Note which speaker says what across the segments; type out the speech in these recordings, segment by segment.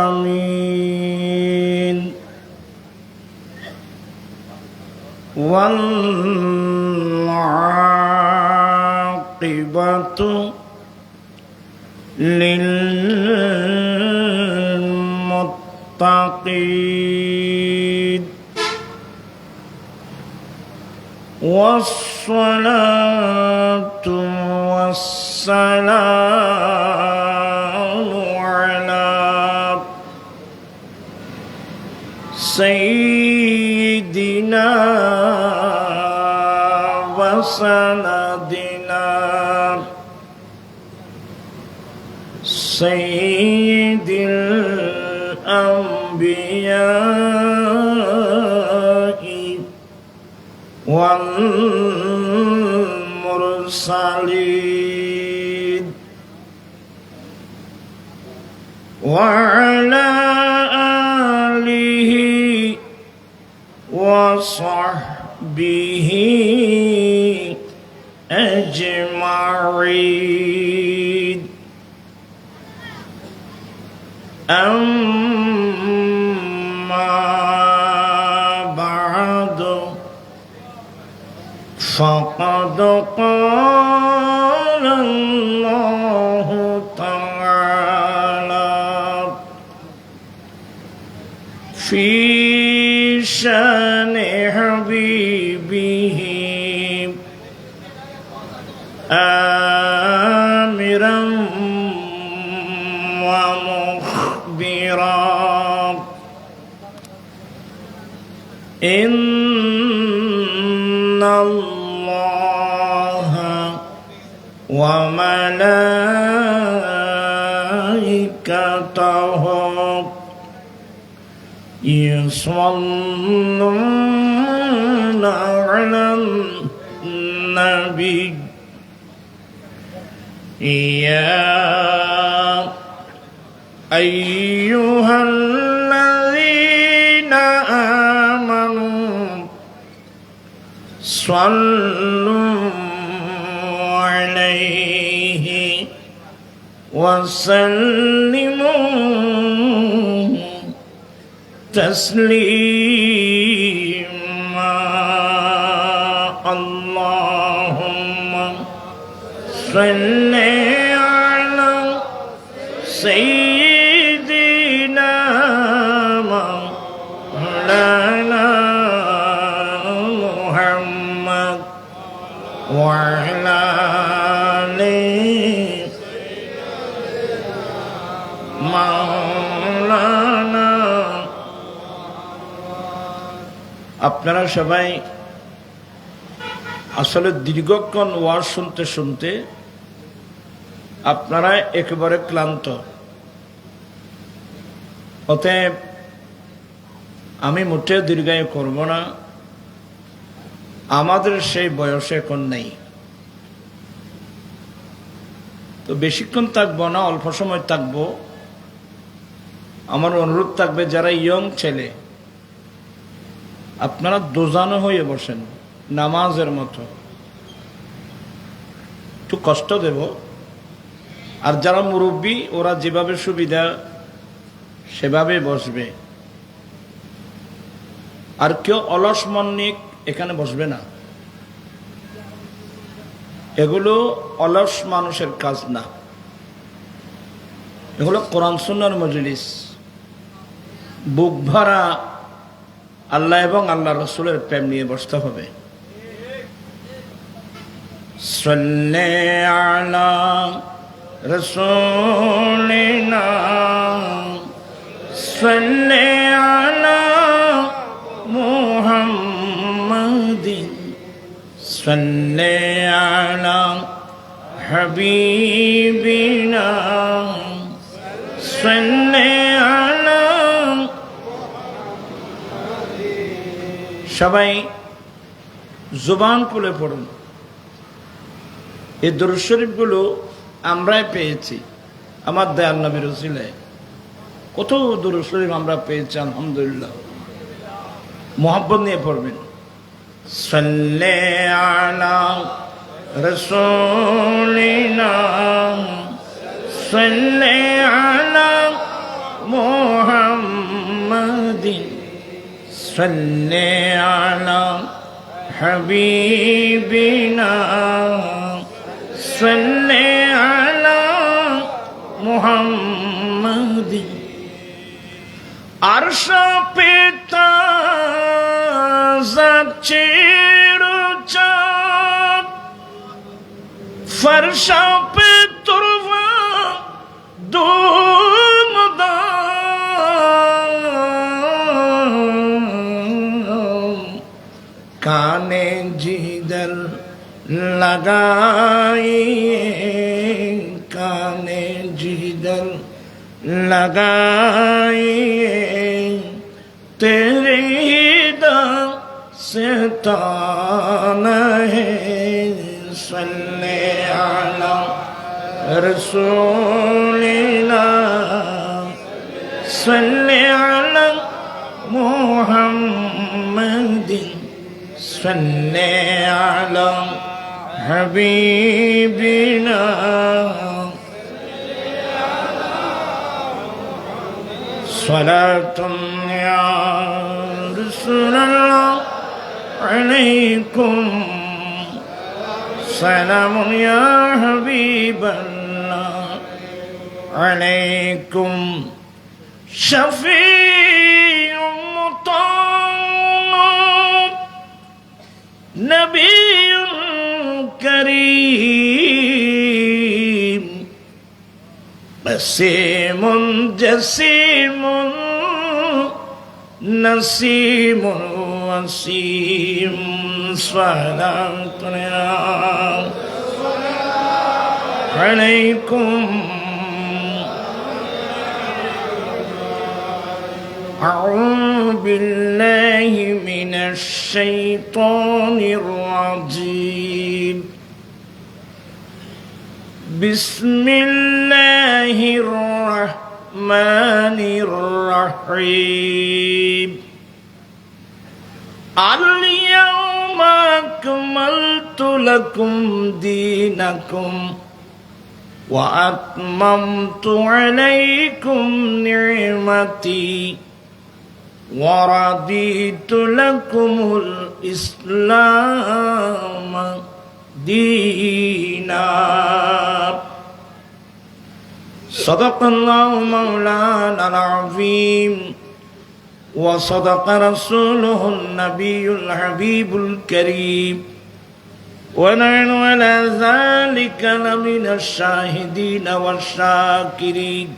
Speaker 1: العالمين والعاقبة للمتقين والصلاة والسلام على سيدنا وسندنا سيد الأنبياء والمرسلين وعلى آله وصحبه أجمعين أما بعد فقد قال الله تعالى في شان حبيبه آمرا ومخبرا إن الله وملائكته يصلون على النبي يا أيها الذين آمنوا صلوا عليه وسلموا تسليما اللهم صل على سيدنا مولانا محمد وعلى آله مولانا আপনারা সবাই আসলে দীর্ঘক্ষণ ওয়াজ শুনতে শুনতে আপনারা একেবারে ক্লান্ত, অতএব আমি মোটেও দীর্ঘায়ু করব না। আমাদের সেই বয়সে এখন নেই, তো বেশিক্ষণ থাকবো না, অল্প সময় থাকবো। আমার অনুরোধ থাকবে, যারা ইয়ং ছেলে আপনারা দোজানো হয়ে বসেন নামাজের মতো, একটু কষ্ট দেব। আর যারা মুরব্বী ওরা যেভাবে সুবিধা সেভাবে বসবে, আর কেউ অলস মন নিয়ে এখানে বসবে না। এগুলো অলস মানুষের কাজ না, এগুলো কোরআন সুন্নাহর মজলিস। বুক ভরা আল্লাহ এবং আল্লাহ রসুলের প্রেম নিয়ে বসতে হবে। সাল্লি আলা রাসূলিনা সাল্লি আলা মুহাম্মাদিন সাল্লি আলা হাবিবিনা সাল্লি আলা। সবাই জবান খুলে পড়ুন। এই দরুদ শরীফগুলো আমরাই পেয়েছি আমার দয়াল নবীর ওসিলায়। কত দরুদ শরীফ আমরা পেয়েছি, আলহামদুলিল্লাহ। মোহাব্বত নিয়ে পড়বেন। সাল্লি আলা রাসূলিনা صل على সাল্লি আলা হাবিবিনা সাল্লি আলা মুহাম্মাদিন আরশ পে যাচ্ছে রুচাঁদ फर्श पे तुरवा दूमदाम काने जिधर लगाइए काने जिधर लगाइए तेरे से ताना है सल्ले अला रसूलिल्लाह सल्ले अला मुहम्मदिन सल्ले अला हबीबिना सलातुन या रसूलल्लाह अलैकुम سلام يا حبيب الله عليكم شفيع مطاع نبي كريم بسيم جسيم نسيم وسيم صلاة عليكم أعوذ بالله من الشيطان الرجيم بسم الله الرحمن الرحيم اليوم أكملت لكم دينكم وأتممت عليكم نعمتي ورضيت لكم الإسلام دينا صدق الله مولانا العظيم وصدق رسوله النبي الحبيب الكريم ونحن على ذلك لمن الشاهدين والشاكرين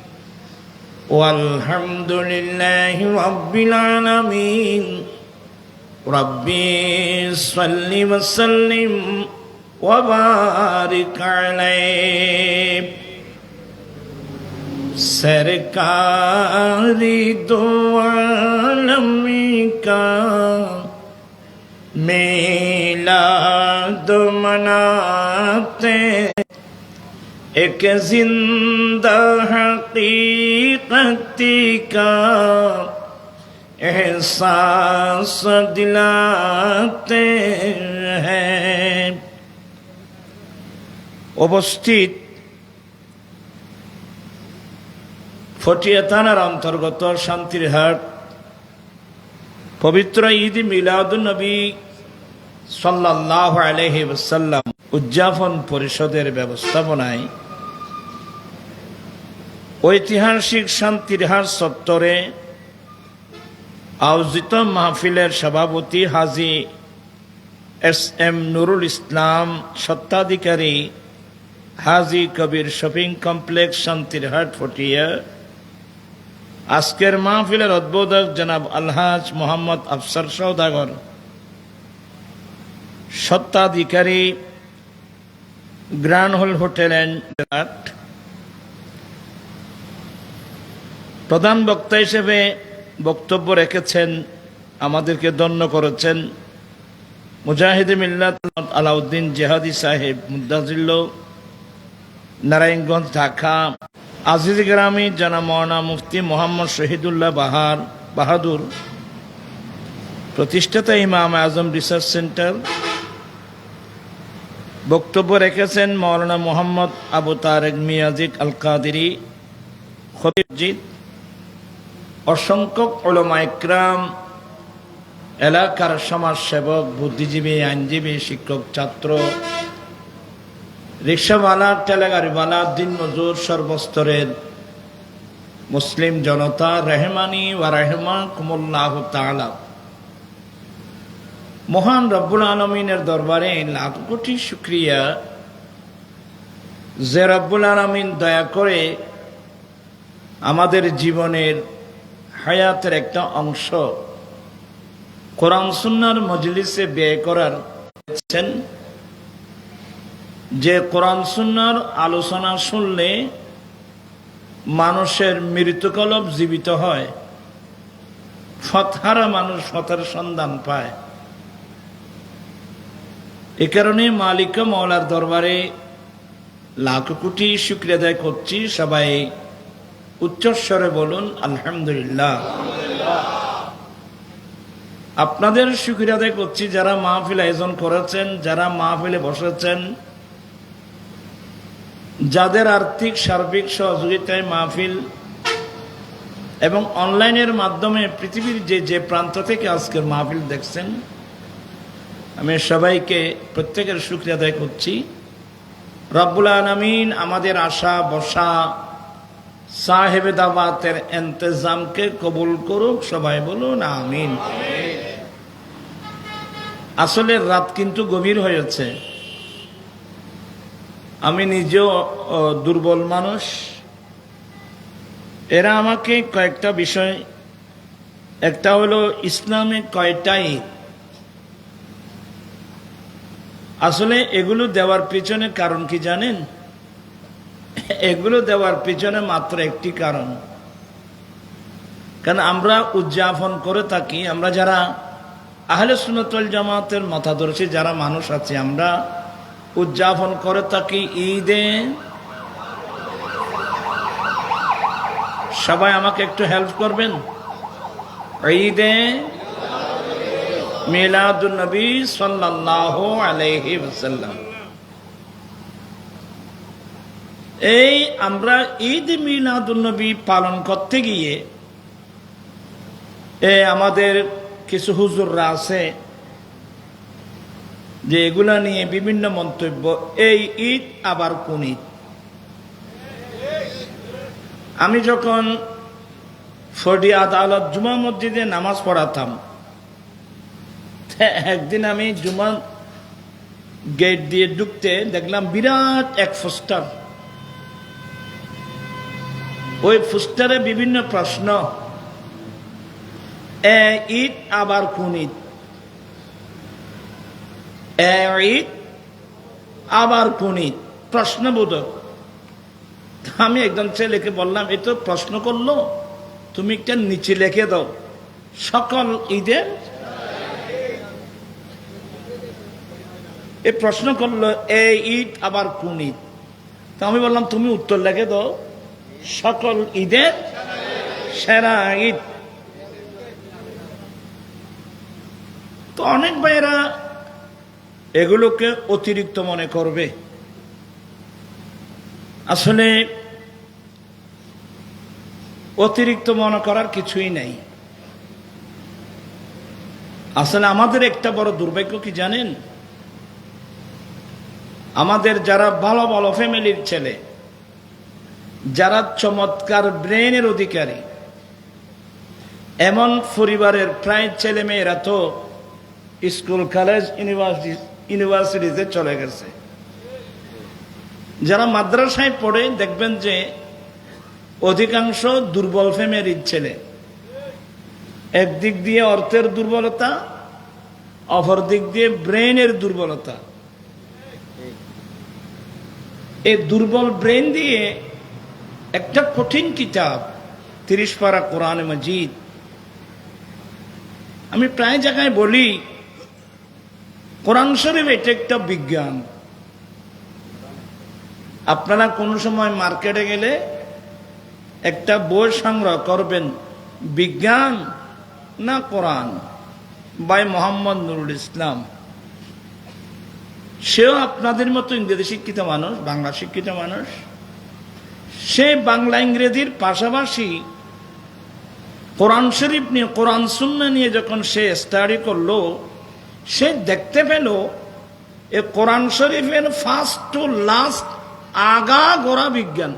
Speaker 1: والحمد لله رب العالمين ربي صل وسلم وبارك عليه सरकारी दो आलम का मिलाद मनाते एक जिंदा हकीकती का एहसास दिलाते हैं उपस्थित ফটিয়া থানার অন্তর্গত শান্তিরহাট পবিত্র ঈদ মিলাদুন নবী সাল্লাল্লাহু আলাইহি ওয়াসাল্লাম উদযাপন পরিষদের ব্যবস্থাপনায় ঐতিহাসিক শান্তিরহাট চত্বরে আয়োজিত মাহফিলের সভাপতি হাজী এস.এম. নুরুল ইসলাম, স্বত্বাধিকারী হাজী কবির শপিং কমপ্লেক্স শান্তিরহাট ফটিয়া, আজকের মাহফিলের উদ্বোধক জনাব আলহাজ মোহাম্মদ আফসার সওদাগর, স্বত্বাধিকারী গ্র্যান্ড হল হোটেল অ্যান্ড রেস্টুরেন্ট, প্রধান বক্তা হিসেবে বক্তব্য রেখেছেন, আমাদেরকে ধন্য করেছেন মুজাহিদে মিল্লাত আলাউদ্দিন জেহাদি সাহেব মুদ্দাজিল্লো, নারায়ণগঞ্জ, ঢাকা। আজিজ গ্রামী জনাব মাওলানা মুফতি মোহাম্মদ শহীদুল্লাহ বাহাদুর, প্রতিষ্ঠাতা ইমাম আজম রিসার্চ সেন্টার। বক্তব্য রেখেছেন মাওলানা মোহাম্মদ আবু তারেক মিয়াজিক আল কাদেরী খতিব। অসংখ্য উলামা ইকরাম, এলাকার সমাজ সেবক, বুদ্ধিজীবী, আইনজীবী, শিক্ষক, ছাত্র, রিক্সাওয়ালা, ঠেলাগাড়িওয়ালা, দিন মজুর, সর্বস্তরের মুসলিম জনতা, রেহমানি ওয়া রাহিমাকুমুল্লাহু তাআলা। মহান রব্বুল আলামিনের দরবারে লাখ কোটি শুকরিয়া যে রব্বুল আলামিন দয়া করে আমাদের জীবনের হায়াতের একটা অংশ কোরআন সুন্নাহর মজলিসে ব্যয় করার দিয়েছেন। যে কোরআন সুন্নাহর আলোচনা শুনলে মানুষের মৃত্যুকলব জীবিত হয়, ফতহারা মানুষ ফতের সন্ধান পায়। এ কারণে মালিক মওলার দরবারে লাখ কোটি শুকরিয়া আদায় করছি। সবাই উচ্চস্বরে বলুন আলহামদুলিল্লাহ। আপনাদের শুকরিয়া আদায় করছি যারা মাহফিল আয়োজন করেছেন, যারা মাহফিলে বসেছেন, যাদের আর্থিক সার্বিক সহযোগিতায় মাহফিল এবং অনলাইনের মাধ্যমে পৃথিবীর যে যে প্রান্ত থেকে আজকের মাহফিল দেখছেন, আমি সবাইকে প্রত্যেকের শুকরিয়া আদায় করছি। রব্বুল আলামিন আমাদের আশা বসা সাহেব দাওয়াতের ইন্তজামকে কবুল করুক। সবাই বলুন আমিন। আসলে রাত কিন্তু গভীর হয়েছে। আমি নিজেও দুর্বল মানুষ। এরা আমাকে কয়েকটা বিষয়, একটা হলো ইসলামে কয়টা ঈদ, আসলে এগুলো দেওয়ার পিছনে কারণ কি জানেন? এগুলো দেওয়ার পিছনে মাত্র একটি কারণ, কারণ আমরা উদযাপন করে থাকি, আমরা যারা আহলে সুন্নাত ওয়াল জামাতের মতাদর্শী যারা মানুষ আছে, আমরা উদযাপন করে থাকি ঈদে। সবাই আমাকে একটু হেল্প করবেন। ঈদে মিলাদুন নবী সাল্লাল্লাহু আলাইহি ওয়াসাল্লাম। এই আমরা ঈদ মিলাদুন নবী পালন করতে গিয়ে আমাদের কিছু হুজুররা আছে যে এগুলা নিয়ে বিভিন্ন মন্তব্য। এই ঈদ আবার কোন ঈদ? আমি যখন ফডি আদালত জুমা মসজিদে নামাজ পড়াতাম, একদিন আমি জুমা গেট দিয়ে ঢুকতে দেখলাম বিরাট এক পোস্টার। ওই পোস্টারে বিভিন্ন প্রশ্ন, ঈদ আবার কোন ঈদ? ঈদ আবার কোন ঈদ? প্রশ্নবোধক। আমি একজন ছেলেকে বললাম, এ তো প্রশ্ন করলো, তুমি একটা নিচে লিখে দাও সকল ঈদের। এই প্রশ্ন করলো এই ঈদ আবার কোন ঈদ? তো আমি বললাম তুমি উত্তর লিখে দাও সকল ঈদের সেরা ঈদ। তো অনেক ভাইয়েরা এগুলোকে অতিরিক্ত মনে করবে। আসলে অতিরিক্ত মনে করার কিছুই নাই। আসলে আমাদের একটা বড় দুর্ভাগ্য কি জানেন? আমাদের যারা ভালো ভালো ফ্যামিলির ছেলে, যারা চমৎকার ব্রেনের অধিকারী, এমন পরিবারের প্রায় ছেলে মেয়েরা তো স্কুল, কলেজ, ইউনিভার্সিটিতে চলে গেছে। যারা মাদ্রাসায় পড়ে দেখবেন যে অধিকাংশ দুর্বল ফ্যামিলির ছেলে। একদিক দিয়ে অর্থের দুর্বলতা, অপর দিক দিয়ে ব্রেনের দুর্বলতা। এই দুর্বল ব্রেন দিয়ে একটা কঠিন কিতাব 30 পারা কোরআন মাজিদ, আমি প্রায় জায়গায় বলি কোরআন শরীফ এটা একটা বিজ্ঞান। আপনারা কোনো সময় মার্কেটে গেলে একটা বই সংগ্রহ করবেন, বিজ্ঞান না কোরআন, বাই মোহাম্মদ নুরুল ইসলাম। সেও আপনাদের মতো ইংরেজি শিক্ষিত মানুষ, বাংলা শিক্ষিত মানুষ। সে বাংলা ইংরেজির পাশাপাশি কোরআন শরীফ নিয়ে, কোরআন সুন্নাহ নিয়ে যখন সে স্টাডি করলো, সে দেখতে পেল এ কোরআন শরীফের ফার্স্ট টু লাস্ট আগা গোড়া বিজ্ঞান।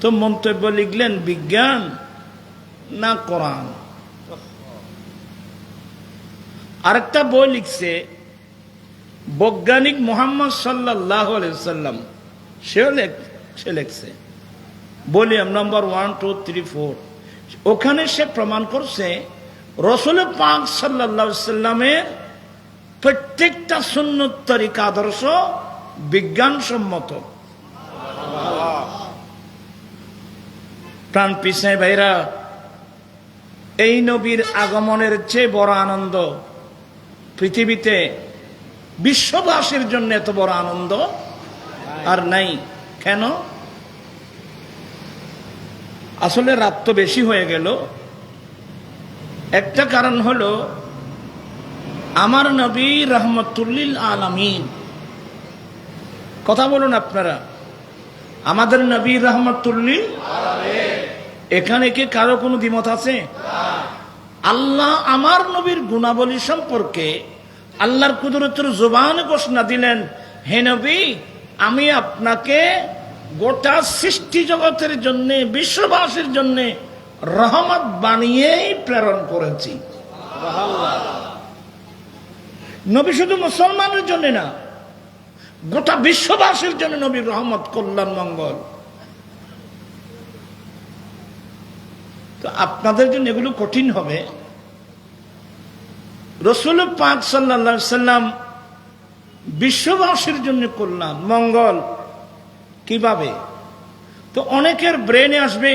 Speaker 1: তো মন্তব্য লিখলেন, বিজ্ঞান না কোরআন। আরেকটা বই লিখছে বৈজ্ঞানিক মুহাম্মদ সাল্লাল্লাহু আলাইহি সাল্লাম, সে লিখছে ভলিউম নম্বর 1, 2, 3, 4। ওখানে সে প্রমাণ করছে রাসূল পাক সাল্লাল্লাহু আলাইহি সাল্লামের প্রত্যেকটা সুন্নত তরিকা আদর্শ বিজ্ঞানসম্মত। প্রাণ পিছায় ভাইরা, এই নবীর আগমনের চেয়ে বড় আনন্দ পৃথিবীতে বিশ্ববাসীর জন্য এত বড় আনন্দ আর নাই। কেন? আসলে রাত তো বেশি হয়ে গেল। একটা কারণ হলো আমার নবী রহমতুল্লিল আলামিন। কথা বলুন আপনারা, আমাদের নবী রহমতুল্লিল আলামিন। এখানে কি কারো কোনো দ্বিমত আছে? আল্লাহ আমার নবীর গুণাবলী সম্পর্কে আল্লাহর কুদরতের জবানে ঘোষণা দিলেন, হে নবী, আমি আপনাকে গোটা সৃষ্টি জগতের জন্য, বিশ্ববাসীর জন্য রহমত বানিয়েই প্রেরণ করেছি। নবী শুধু মুসলমানের জন্য না, গোটা বিশ্ববাসীর জন্য নবীর রহমত, কল্যাণ, মঙ্গল। তো আপনাদের জন্য এগুলো কঠিন হবে। রাসূল পাক সাল্লাল্লাহু আলাইহি সাল্লাম বিশ্ববাসীর জন্য কল্যাণ, মঙ্গল কিভাবে? তো অনেকের ব্রেনে আসবে,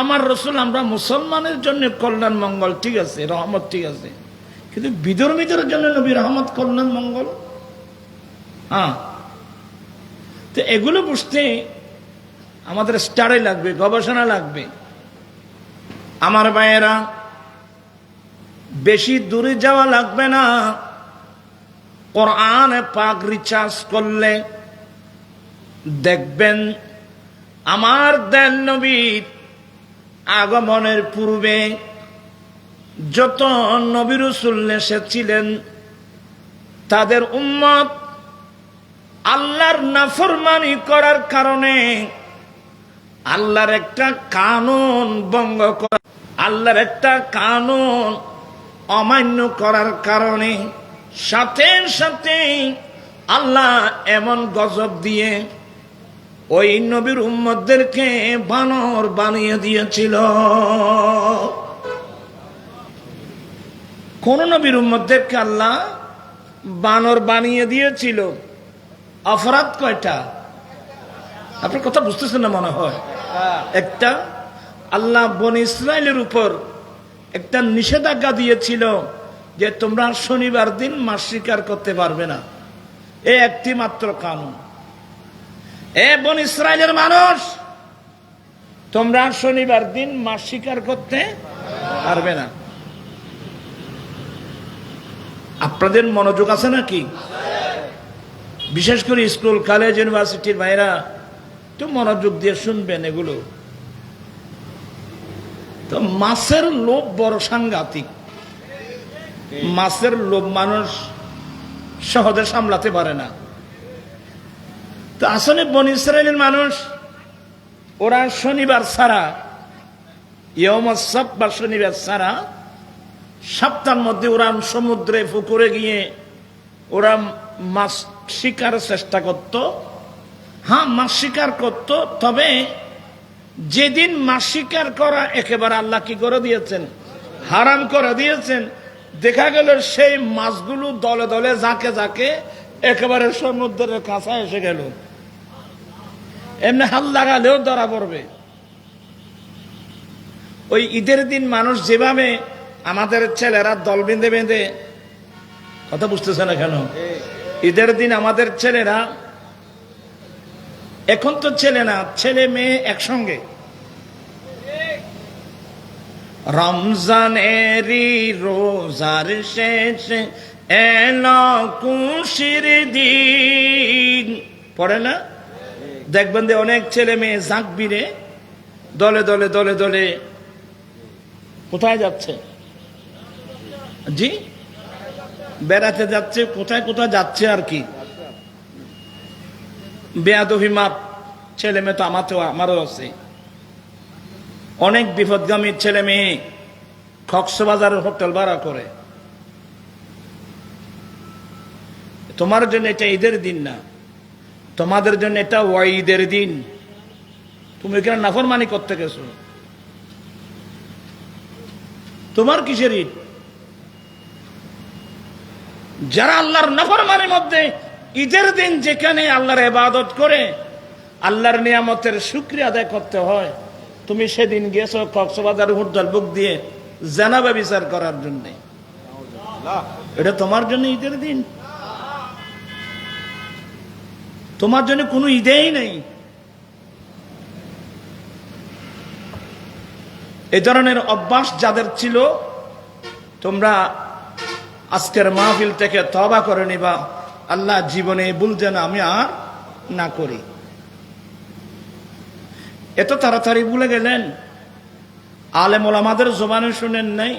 Speaker 1: আমার রাসূল আমরা মুসলমানের জন্য কল্যাণ, মঙ্গল ঠিক আছে, রহমত ঠিক আছে, কিন্তু বিধর্মীদের জন্য নবী রহমত, কল্যাণ, মঙ্গল। হ্যাঁ, তো এগুলো বুঝতে আমাদের স্টাডি লাগবে, গবেষণা লাগবে। আমার ভাইয়েরা, বেশি দূরে যাওয়া লাগবে না। কোরআনে পাক রিসার্চ করলে দেখবেন আমার দয়াল নবীর আগমনের পূর্বে যত নবী রাসূল এসেছিলেন, তাদের উম্মত আল্লাহর নাফরমানি করার কারণে, আল্লাহর একটা কানুন ভঙ্গ করা, আল্লাহর একটা কানুন অমান্য করার কারণে সাথে সাথে আল্লাহ এমন গজব দিয়ে ওই নবীর উম্মতদেরকে বানর বানিয়ে দিয়েছিল। কোন নবীর উম্মতদেরকে আল্লাহ বানর বানিয়ে দিয়েছিল? অপরাধ কয়টা? আপনার কথা বুঝতেছেন না মনে হয়। একটা, আল্লাহ বনী ইসরাইলের উপর একটা নিষেধাজ্ঞা দিয়েছিল যে তোমরা শনিবার দিন মাছ শিকার করতে পারবে না। এই একটি মাত্র কানুন। এ বনী ইসরাইলের মানুষ, তোমরা শনিবার দিন মাছ শিকার করতে পারবে না। আপনাদের মনোযোগ আছে নাকি? বিশেষ করে স্কুল, কলেজ, ইউনিভার্সিটির ভাইরা একটু মনোযোগ দিয়ে শুনবেন এগুলো। তো মাছের লোভ বড় সাংঘাতিক। মাছের লোভ মানুষ সহজে সামলাতে পারে না। তো আসলে বনী ইসরাইলের মানুষ, ওরা শনিবার ছাড়া, ইয়ৌমুস সাbt বা শনিবার ছাড়া সপ্তাহের মধ্যে ওরা সমুদ্রে, পুকুরে গিয়ে ওরা মাছ শিকারের চেষ্টা করত। হ্যাঁ, মাছ শিকার করত, তবে যেদিন মাছ শিকার করা একেবারে আল্লাহ কি করে দিয়েছেন? হারাম করে দিয়েছেন। দেখা গেল সেই মাছগুলো দলে দলে, ঝাঁকে ঝাঁকে একেবারে সমুদ্রের কাছে এসে গেল। এমনি হাল লাগালেও ধরা পড়বে। ওই ঈদের দিন মানুষ যেভাবে আমাদের ছেলেরা দল বেঁধে বেঁধে, কথা বুঝতেছে না কেন? ঈদের দিন আমাদের ছেলেরা, এখন তো ছেলে না, ছেলে মেয়ে একসঙ্গে রমজানেরই রোজার শেষে এলো খুশির দিন পড়ে না? দেখবেন যে অনেক ছেলে মেয়ে জাকবিরে দলে দলে দলে দলে কোথায় যাচ্ছে? জি, বেড়াতে যাচ্ছে। কোথায় কোথায় যাচ্ছে আর কি? বেয়াদবি মাপ। ছেলে মেয়ে তো আমারও আছে। অনেক বিপদগামী ছেলে মেয়ে কক্সবাজারের হোটেল ভাড়া করে। তোমার জন্য এটা ঈদের দিন না, তোমাদের জন্য এটা ওয়াইদের দিন। তুমি এখানে নাফরমানি করতে গেছো, তোমার কিসের ঈদ? যারা আল্লাহর নাফরমানির মধ্যে ঈদের দিন যেখানে আল্লাহর ইবাদত করে, আল্লাহর নিয়ামতের শুকরিয়া আদায় করতে হয়, তুমি সেদিন গেছো কক্সবাজার হোটেল বুক দিয়ে জানাবা বিচার করার জন্য। এটা তোমার জন্য ঈদের দিন? তোমার জন্য কোনো ঈদেই নেই। এই ধরনের অভ্যাস যাদের ছিল, তোমরা আজকের মাহফিল থেকে তওবা করে নিবা, আল্লাহ জীবনে ভুল যেন আমি আর না করি। এত তাড়াতাড়ি ভুলে গেলেন। আলেম ওলামাদের জবানে শুনেন নাই?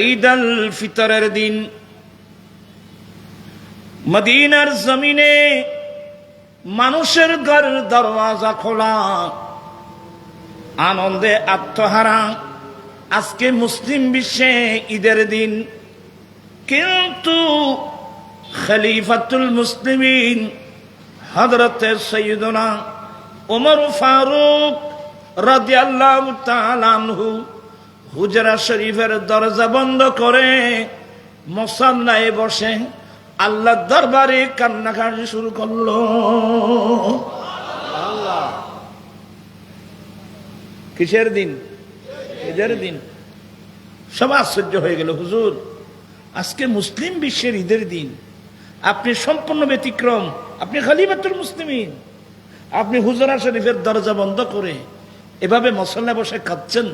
Speaker 1: ঈদ আল ফিতরের দিন মদিনার জমিনে মানুষের ঘরের দরওয়াজা খোলা, আনন্দে আত্মহারা। আজকে মুসলিম বিশ্বে ঈদের দিন, কিন্তু খলিফাতুল মুসলিমিন হযরতে সাইয়্যিদুনা ওমর ফারুক রাদিয়াল্লাহু তাআলা আনহু হুজরা শরীফের দরজা বন্ধ করে মুসাল্লায় বসে আল্লাহর দরবারে কান্নাকাটি শুরু করলো। কিসের দিন? ঈদের দিন। সব আশ্চর্য হয়ে গেল, হুজুর আজকে মুসলিম বিশ্বের ঈদের দিন, আপনি সম্পূর্ণ ব্যতিক্রম। আপনি খলিফাতুল মুসলিমিন, আপনি হুজরা শরীফের দরজা বন্ধ করে এভাবে মুসল্লায় বসে খাচ্ছেন।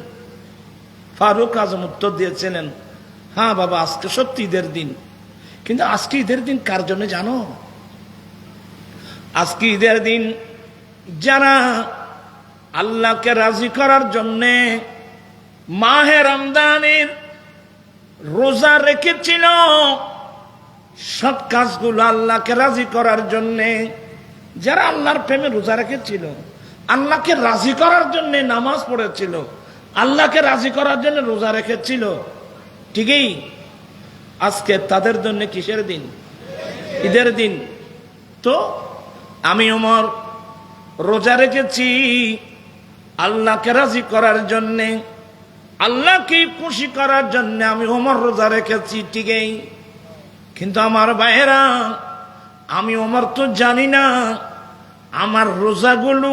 Speaker 1: ফারুক আজম উত্তর দিয়েছিলেন, হ্যাঁ বাবা, আজকে সত্যি ঈদের দিন, কিন্তু আজকে ঈদের দিন কার জন্য জানো? আজকে ঈদের দিন যারা আল্লাহকে রাজি করার জন্যে মাহে রমজানের রোজা রেখেছিল, সৎ কাজগুলো আল্লাহকে রাজি করার জন্যে, যারা আল্লাহর প্রেমে রোজা রেখেছিল, আল্লাহকে রাজি করার জন্য নামাজ পড়েছিল, আল্লাহকে রাজি করার জন্য রোজা রেখেছিল, ঠিকই আজকে তাদের জন্য কিসের দিন? ঈদের দিন। তো আমি ওমর রোজা রেখেছি আল্লাহকে রাজি করার জন্যে, আল্লাহকে খুশি করার জন্য আমি ওমর রোজা রেখেছি, ঠিকই। কিন্তু আমার ভাইয়েরা, আমি ওমর তো জানি না আমার রোজাগুলো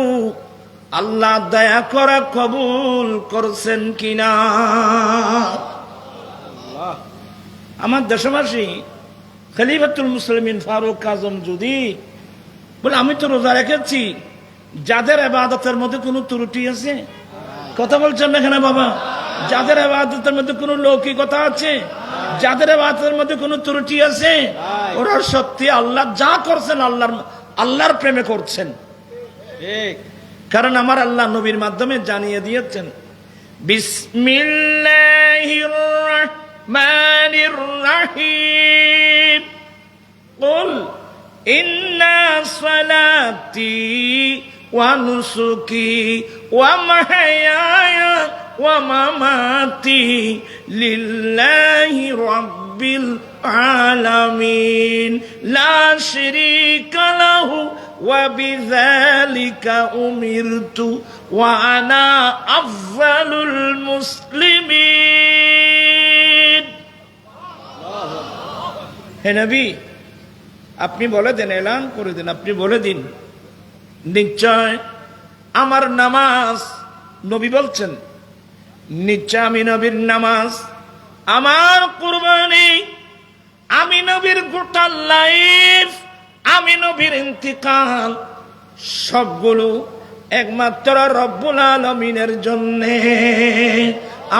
Speaker 1: আল্লাহ দয়া করা কবুল করছেন কিনা। আমার দেশবাসী, খলিফাতুল মুসলিমিন ফারুক আজম যদি বলে আমি তো রোজা রেখেছি, যাদের ইবাদতের মধ্যে কোনো ত্রুটি আছে? কথা বলছেন না এখানে বাবা? যাদের ইবাদতের মধ্যে কোনো লৌকিকতা আছে, যাদের ইবাদতের মধ্যে কোনো ত্রুটি আছে, ওরা সত্যি আল্লাহ যা করছেন আল্লাহর প্রেমে করছেন। কারণ আমার আল্লাহ নবীর মাধ্যমে জানিয়ে দিয়েছেন, বিসমিল্লাহির রাহমানির রাহিম, কুল ইন্না সালাতি ওয়া নুসুকি ওয়া মাহইয়ায়া ওয়া মামাতি লিল্লাহি রাব্বিল আলামিন লা শারীকা লাহু ওয়া বিযালিকা উমিরতু ওয়া আনা আফযালুল মুসলিমিন। হে নবী, আপনি বলে দেন, এলান করে দেন, আপনি বলে দিন, নিশ্চয় আমার নামাজ, নবী বলছেন, নিশ্চয় আমি নবীর নামাজ, আমার কুরবানি, আমি নবীর গোটা লাইফ, আমি নবীর ইন্তিকাল, সবগুলো একমাত্র রব্বুল আলামিনের জন্যে।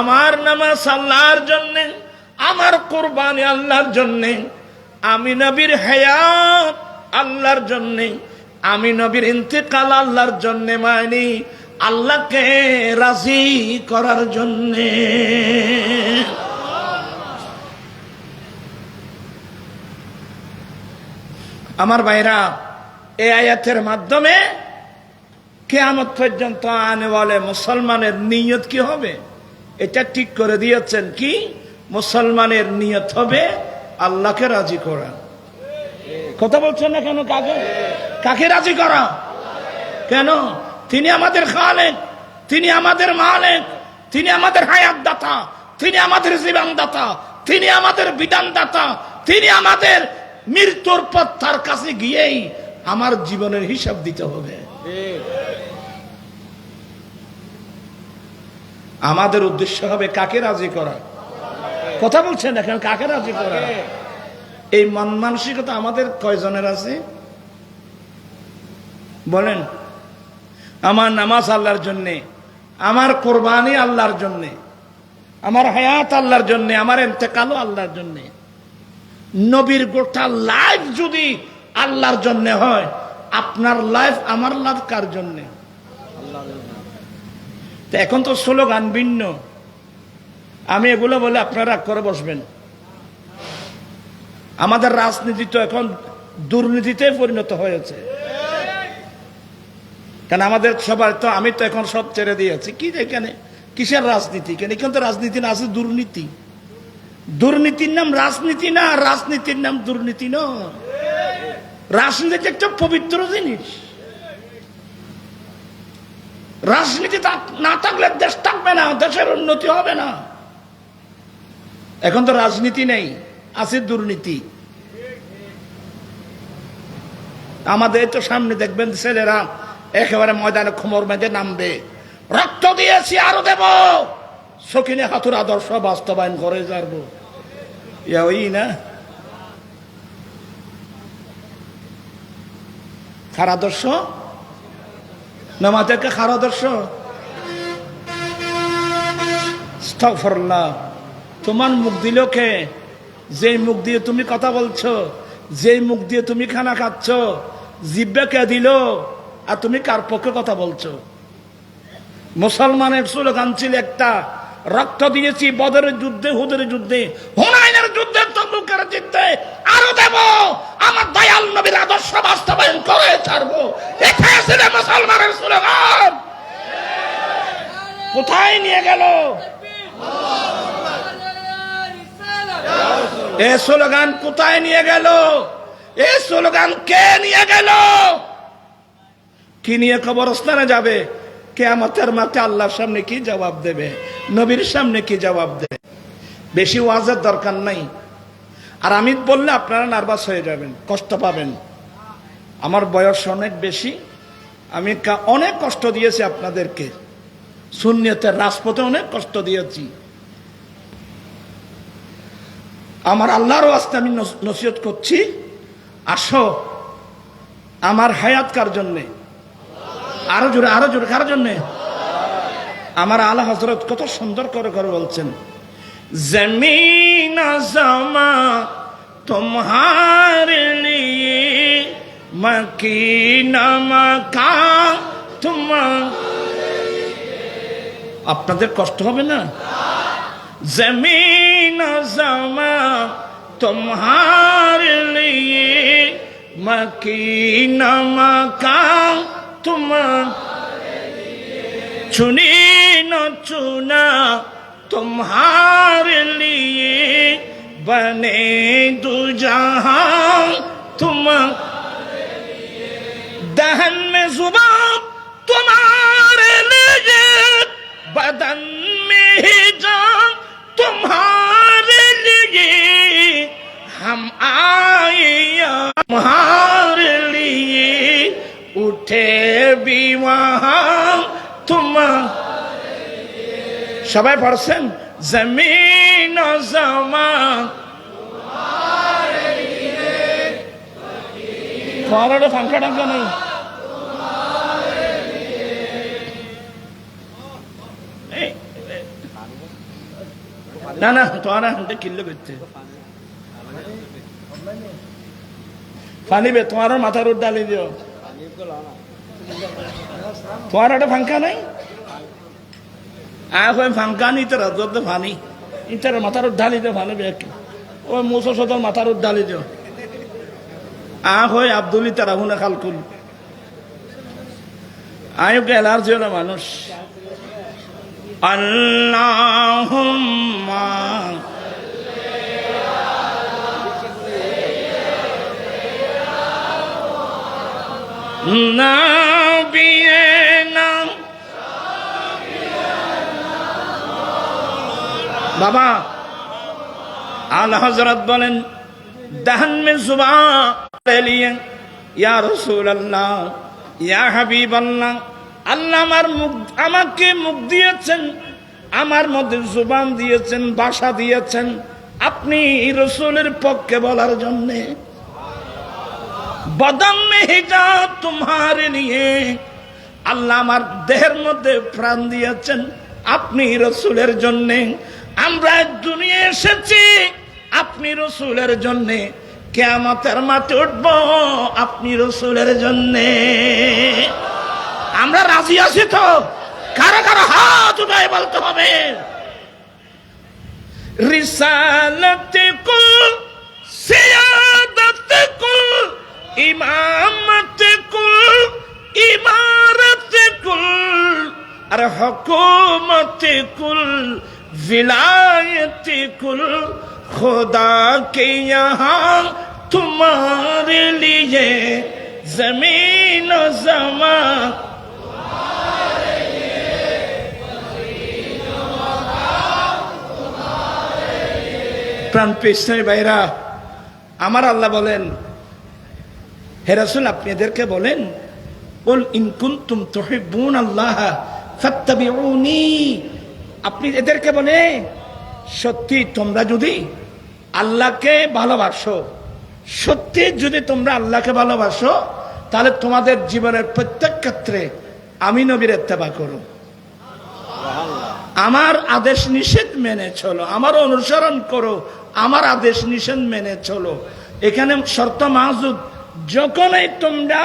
Speaker 1: আমার নামাজ আল্লাহর জন্যে, আমার কুরবানি আল্লাহর জন্যে, আমি নবীর হায়াত আল্লাহর জন্যে, আমি নবীর ইন্তেকাল আল্লাহর জন্যে। মানি আল্লাহকে রাজি করার জন্যে। আমার ভাইরা, এই আয়াতের মাধ্যমে কিয়ামত পর্যন্ত আনেওয়ালে মুসলমানের নিয়ত কি হবে এটা ঠিক করে দিয়েছেন। কি মুসলমানের নিয়ত হবে আল্লাহকে রাজি করা। কথা বলছেন না কেন? কাকে রাজি করা? কেন? তিনি আমাদের খালেক, তিনি আমাদের মালিক, তিনি আমাদের হায়াত দাতা, তিনি আমাদের জীবন দাতা, তিনি আমাদের বিধান দাতা, তিনি আমাদের মৃত্যুর পর তার কাছে গিয়েই আমার জীবনের হিসাব দিতে হবে। আমাদের উদ্দেশ্য হবে কাকে রাজি করা। কথা বলছেন না কেন? কাকে রাজি করা? এই মন মানসিকতা আমাদের কয়জনের আছে বলেন? আমার নামাজ আল্লাহর জন্যে, আমার কোরবানি আল্লাহর জন্যে, আমার হায়াত আল্লাহর জন্যে, আমার ইন্তেকালও আল্লাহর জন্যে। নবীর গোটা লাইফ যদি আল্লাহর জন্যে হয়, আপনার লাইফ আমার লাইফ কার জন্যে? এখন তো স্লোগান ভিন্ন। আমি এগুলো বলে আপনারা রাগ করে বসবেন। আমাদের রাজনীতি তো এখন দুর্নীতিতে পরিণত হয়েছে। কারণ আমাদের সবার তো, আমি তো এখন সব ছেড়ে দিয়েছি। কি এখানে কিসের রাজনীতি? কেন এখানে তো রাজনীতি না, আছে দুর্নীতি। দুর্নীতির নাম রাজনীতি না, রাজনীতির নাম দুর্নীতি না। রাজনীতি একটা পবিত্র জিনিস। রাজনীতি না থাকলে দেশ থাকবে না, দেশের উন্নতি হবে না। এখন তো রাজনীতি নেই, আছে দুর্নীতি। আমাদের তো সামনে দেখবেন ছেলেরা একেবারে ময়দানে খোমর মেঁধে নামবে, রক্ত দিয়েছি আরো দেব, সকিনে হাতুর আদর্শ বাস্তবায়ন করে যাবো। ওই না খার আদর্শ না, মাদেরকে খার আদর্শ। আস্তাগফিরুল্লাহ। তোমার মুখ দিল কে? যেই মুখ দিয়ে তুমি কথা বলছো, যেই মুখ দিয়ে তুমি খানা খাচ্ছ, জিহ্বা কে দিল? আর তুমি কার পক্ষে কথা বলছো? মুসলমানের স্লোগান ছিল একটা, রক্ত দিয়েছি বদরের যুদ্ধে, হুদের যুদ্ধে, হুনাইনের যুদ্ধে, তবুকের যুদ্ধে, আরো দেব, আমার দয়াল নবীর আদর্শ বাস্তবায়ন করে ছাড়বো। এটাই ছিল মুসলমানের স্লোগান। কোথায় নিয়ে গেল এই স্লোগান? কোথায় নিয়ে গেল এই স্লোগান? কে নিয়ে গেল? কি নিয়ে কবরস্থানে যাবে? কিয়ামতের মাঠে আল্লাহর সামনে কি জবাব দেবে? নবীর সামনে কি জবাব দেবে? বেশি ওয়াজের দরকার নাই। আর আমি বললে আপনারা নার্ভাস হয়ে যাবেন, কষ্ট পাবেন। আমার বয়স অনেক বেশি, আমি অনেক কষ্ট দিয়েছি আপনাদেরকে, সুন্নিয়তের রাজপথে অনেক কষ্ট দিয়েছি। আমার আল্লাহর ওয়াস্তে আমি নসিহত করছি, আসো। আমার হায়াত কার জন্যে? আরো জোরে, আরো জোরে, কার জন্যে? আমার আলা হযরত কত সুন্দর করে করে বলছেন, জমিন আজমা তোমারে লিয়ে, মকিনা মাকান তোমারে লিয়ে। আপনাদের কষ্ট হবে না? জমিন আজমা তোমারে লিয়ে, মকিনা মাকান तुम्हारे लिए, चुनी न चुना तुम्हारे लिए, बने दो जहां तुम्हारे लिए, दहन में जुबान तुम्हारे लिए, बदन में ही जान तुम्हारे लिए, हम आए तुम्हारे लिए, उठे भी वहां तुम्हारे लिए। সবাই পড়ছেন, জমিন ও জমান তোমারে लिए, তোমার ফাঙ্কা টাঙ্কা নেই। না না, তোমার হাতে কিল্লো করতে পানি বে, তোমার মাথার উঠ ডালি দিও। তোমার একটা ফাঙ্কা নাই হয় ফাঙ্কা নি তোর ফানি ইতার মাথার ঢালি দে ভালো একটু ওই মুসো সদর মাথার ঢালি দিও হয় আব্দুলি তারা হুনে খালকুল আয়োকে অ্যালার্জি হলো মানুষ আল্লাহুম্মা নাবিয়েনা বাবা আলা হযরত বলেন দহন মে সুবা ले लिए या रसूल अल्लाह या হাবিব আল্লাহ আল্লাহ আমাকে মুখ দিয়েছেন আমার মধ্যে জুবান দিয়েছেন ভাষা দিয়েছেন আপনি রাসূলের পক্ষে বলার জন্য বদন মে হিজা তোমারে নিয়ে আল্লাহ আমার দেহের মধ্যে প্রাণ দিয়েছেন আপনি রাসূলের জন্য আমরা দুনিয়ায় এসেছি আপনি রাসূলের জন্য কিয়ামতের মাঠে উঠব আপনি রাসূলের জন্য আমরা রাজি আছি তো কারো কারো হাত উঠায় বলতে হবে রিসালাতে কুল সিয়াদাতে কুল ইমামতে কুল ইমারতে কুল আর হুকুমতে কুল विलायत कुल खुदा के यहाँ तुम्हारे लिए जमीन ज़मा প্রাণ পেশায় ভাইরা আমার আল্লাহ বলেন হে রাসূল আপনি এদেরকে বলেন কুল ইন কুনতুম তুহিব্বুন আল্লাহ ফাত্তাবিউনি আপনি এদেরকে বলে সত্যি তোমরা যদি আল্লাহকে ভালোবাসো সত্যি যদি তোমরা আল্লাহকে ভালোবাসো তাহলে তোমাদের জীবনের প্রত্যেক ক্ষেত্রে আমি নবীর ইত্তেবা করো আমার আদেশ নিষেধ মেনে চলো আমার অনুসরণ করো আমার আদেশ নিষেধ মেনে চলো এখানে শর্ত মাহজুদ যখনই তোমরা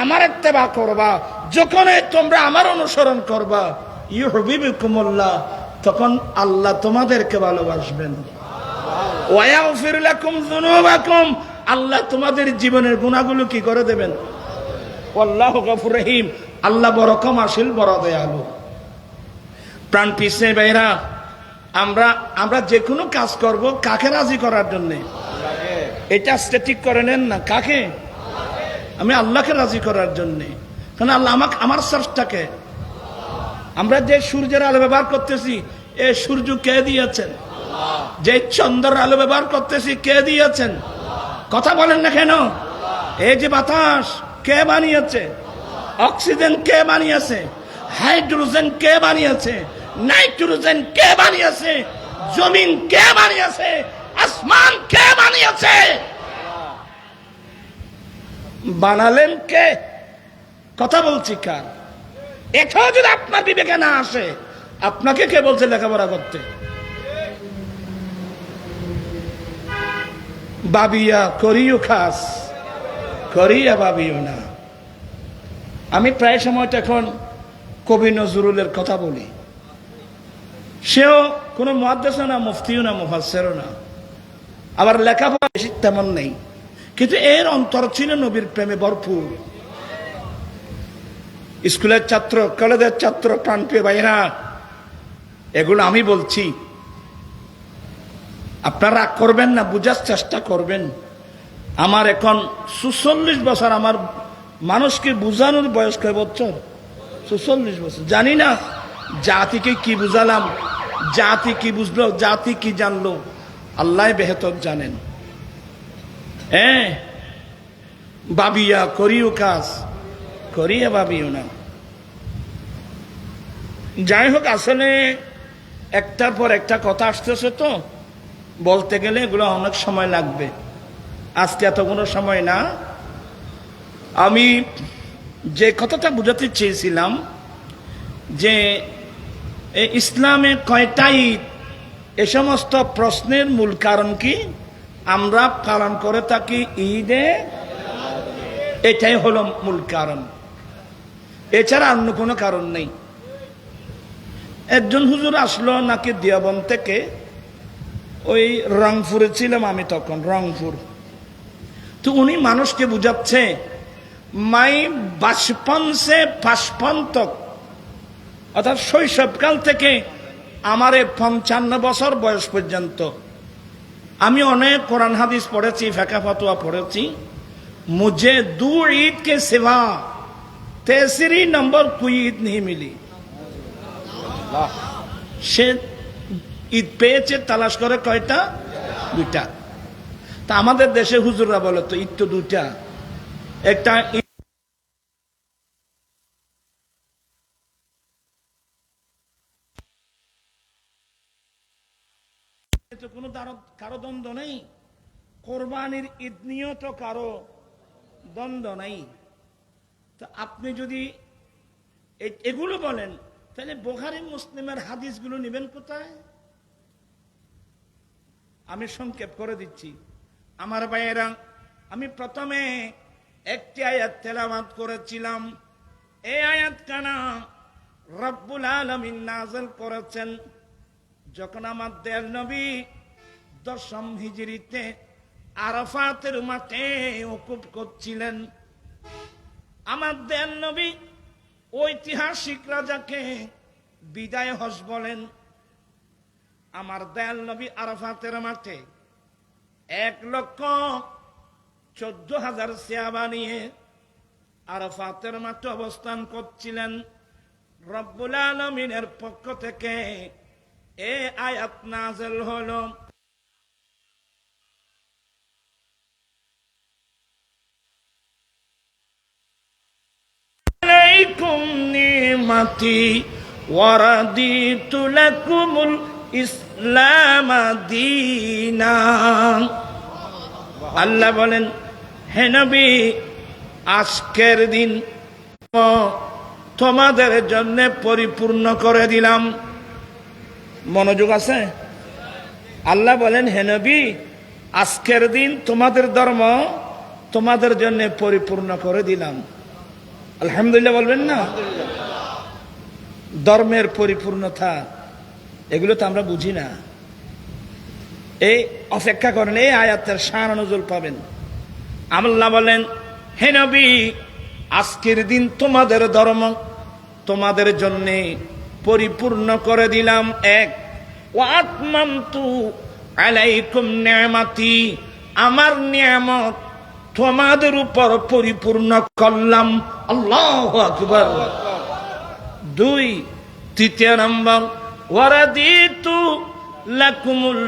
Speaker 1: আমার ইত্তেবা করবা যখনই তোমরা আমার অনুসরণ করবা ইউহিব্বুকুমুল্লাহ তখন আল্লাহ তোমাদেরকে ভালোবাসবেন ওয়া ইয়াগফির লাকুম যুনুবাকুম আল্লাহ তোমাদের জীবনের গুনাহগুলো কি করে দেবেন আল্লাহু গফুর রহিম আল্লাহ বড় ক্ষমাশীল বড় দয়ালু প্রাণ পিছে ভাইরা আমরা যে কোনো কাজ করব কাকে রাজি করার জন্য এটা স্ট্যাটিক করে নেন না কাকে আমি আল্লাহকে রাজি করার জন্য কারণ আল্লাহ আমাকে আমার সোর্সটাকে আমরা যে সূর্যের আলো ব্যবহার করতেছি এই সূর্য কে দিয়েছেন যে চন্দ্রের আলো ব্যবহার করতেছি কে দিয়েছেন কথা বলেন না কেন এই যে বাতাস কে বানিয়েছে অক্সিজেন কে বানিয়েছে হাইড্রোজেন কে বানিয়েছে নাইট্রোজেন কে বানিয়েছে জমিন কে বানিয়েছে আসমান কে বানিয়েছে বানালেন কে কথা বলছি কার এটাও যদি আপনার বিবেকে না আসে আপনাকে কে বলছে লেখাপড়া করতে বাবিয়া করিও খাস করিয়া ভাবিও না আমি প্রায় সময়টা এখন কবি নজরুলের কথা বলি সেও কোনো মুহাদ্দিসও না মুফতিও না মুফাসসিরও না আবার লেখাপড়া বেশি তেমন নেই কিন্তু এর অন্তর ছিল নবীর প্রেমে ভরপুর স্কুলের ছাত্র কলেজের ছাত্র প্রাণপ্রিয় ভাইরা এগুলো আমি বলছি আপনারা রাগ করবেন না বুঝার চেষ্টা করবেন আমার এখন ৪৬ বছর আমার মানুষকে বুঝানোর বয়স কয় বছর ৪৬ বছর জানি না জাতিকে কি বুঝালাম জাতি কি বুঝলো জাতি কি জানলো আল্লাহ বেহতর জানেন হ্যাঁ ভাবিয়া করিও কাজ করিয়া ভাবিও না যাই হোক আসলে একটার পর একটা কথা আসতেছে তো বলতে গেলে এগুলো অনেক সময় লাগবে আজকে এত কোনো সময় না আমি যে কথাটা বুঝাতে চেয়েছিলাম যে ইসলামে কয়টা ঈদ এ সমস্ত প্রশ্নের মূল কারণ কি আমরা পালন করে থাকি ঈদে এটাই হলো মূল কারণ এছাড়া অন্য কোনো কারণ নেই। একজন হুজুর আসলো নাকি দিয়াবন থেকে, ওই রংপুরে ছিলাম আমি তখন, রংপুর। তো উনি মানুষকে বুঝাচ্ছে মাই বাচপন সে পাঁচপন তক, অর্থাৎ শৈশবকাল থেকে আমার 55 বছর বয়স পর্যন্ত আমি অনেক কোরআন হাদিস পড়েছি, ফিকহ ফতোয়া পড়েছি। মুঝে 2 ঈদ के सिवा तीसरी नंबर कोई ঈদ नहीं मिली। সে ঈদ পেয়েছে তালাশ করে কয়টা? 2টা। তা আমাদের দেশে হুজুররা বলে তো ঈদ তো 2টা, একটা তো কোনো কারো দ্বন্দ্ব নেই, কোরবানির ঈদ নিয়েও তো কারো দ্বন্দ্ব নাই। তো আপনি যদি এগুলো বলেন, তাহলে বুখারী মুসলিমের হাদিসগুলো নেবেন কোথায়? আমি সংক্ষেপ করে দিচ্ছি আমার ভাইয়েরা। আমি প্রথমে একটি আয়াত তেলাওয়াত করেছিলাম। এই আয়াত কানা রব্বুল আলামিন নাযিল করেছেন যখন আমার দয়াল নবী 10ম হিজরিতে আরাফাতের মাঠে ওকুফ করছিলেন। আমার দয়াল নবী ঐতিহাসিক রাজাকে বিদায় হজ বলেন। আমার দয়াল নবী আরাফাতের মাঠে 1,14,000 সাহাবা নিয়ে আরাফাতের মাঠে অবস্থান করছিলেন। রব্বুল আলামিনের পক্ষ থেকে এই আয়াত নাযিল হলো। আলাইকুম নিমাতি ওয়া রাদিতু লাকুমুল ইসলাম দীনা। আল্লাহ বলেন, হে নবী, আজকের দিন তোমাদের জন্য পরিপূর্ণ করে দিলাম। মনোযোগ আছে? আল্লাহ বলেন, হে নবী, আজকের দিন তোমাদের ধর্ম তোমাদের জন্য পরিপূর্ণ করে দিলাম। আলহামদুলিল্লাহ বলবেন না? ধর্মের পরিপূর্ণতা এগুলো তো আমরা বুঝি না। এই অপেক্ষা করেন, এই আয়াতের শান নজুল পাবেন। আল্লাহ বলেন, হে নবী, আজকের দিন তোমাদের ধর্ম তোমাদের জন্য পরিপূর্ণ করে দিলাম। 1 ওয়া আতমামতু আলাইকুম নি'মাতি, আমার নিয়ামত তোমাদের উপর পরিপূর্ণ করলাম। আল্লাহু আকবার। 2 তৃতীয় নম্বর, ওয়া রাদিতু লাকুমুল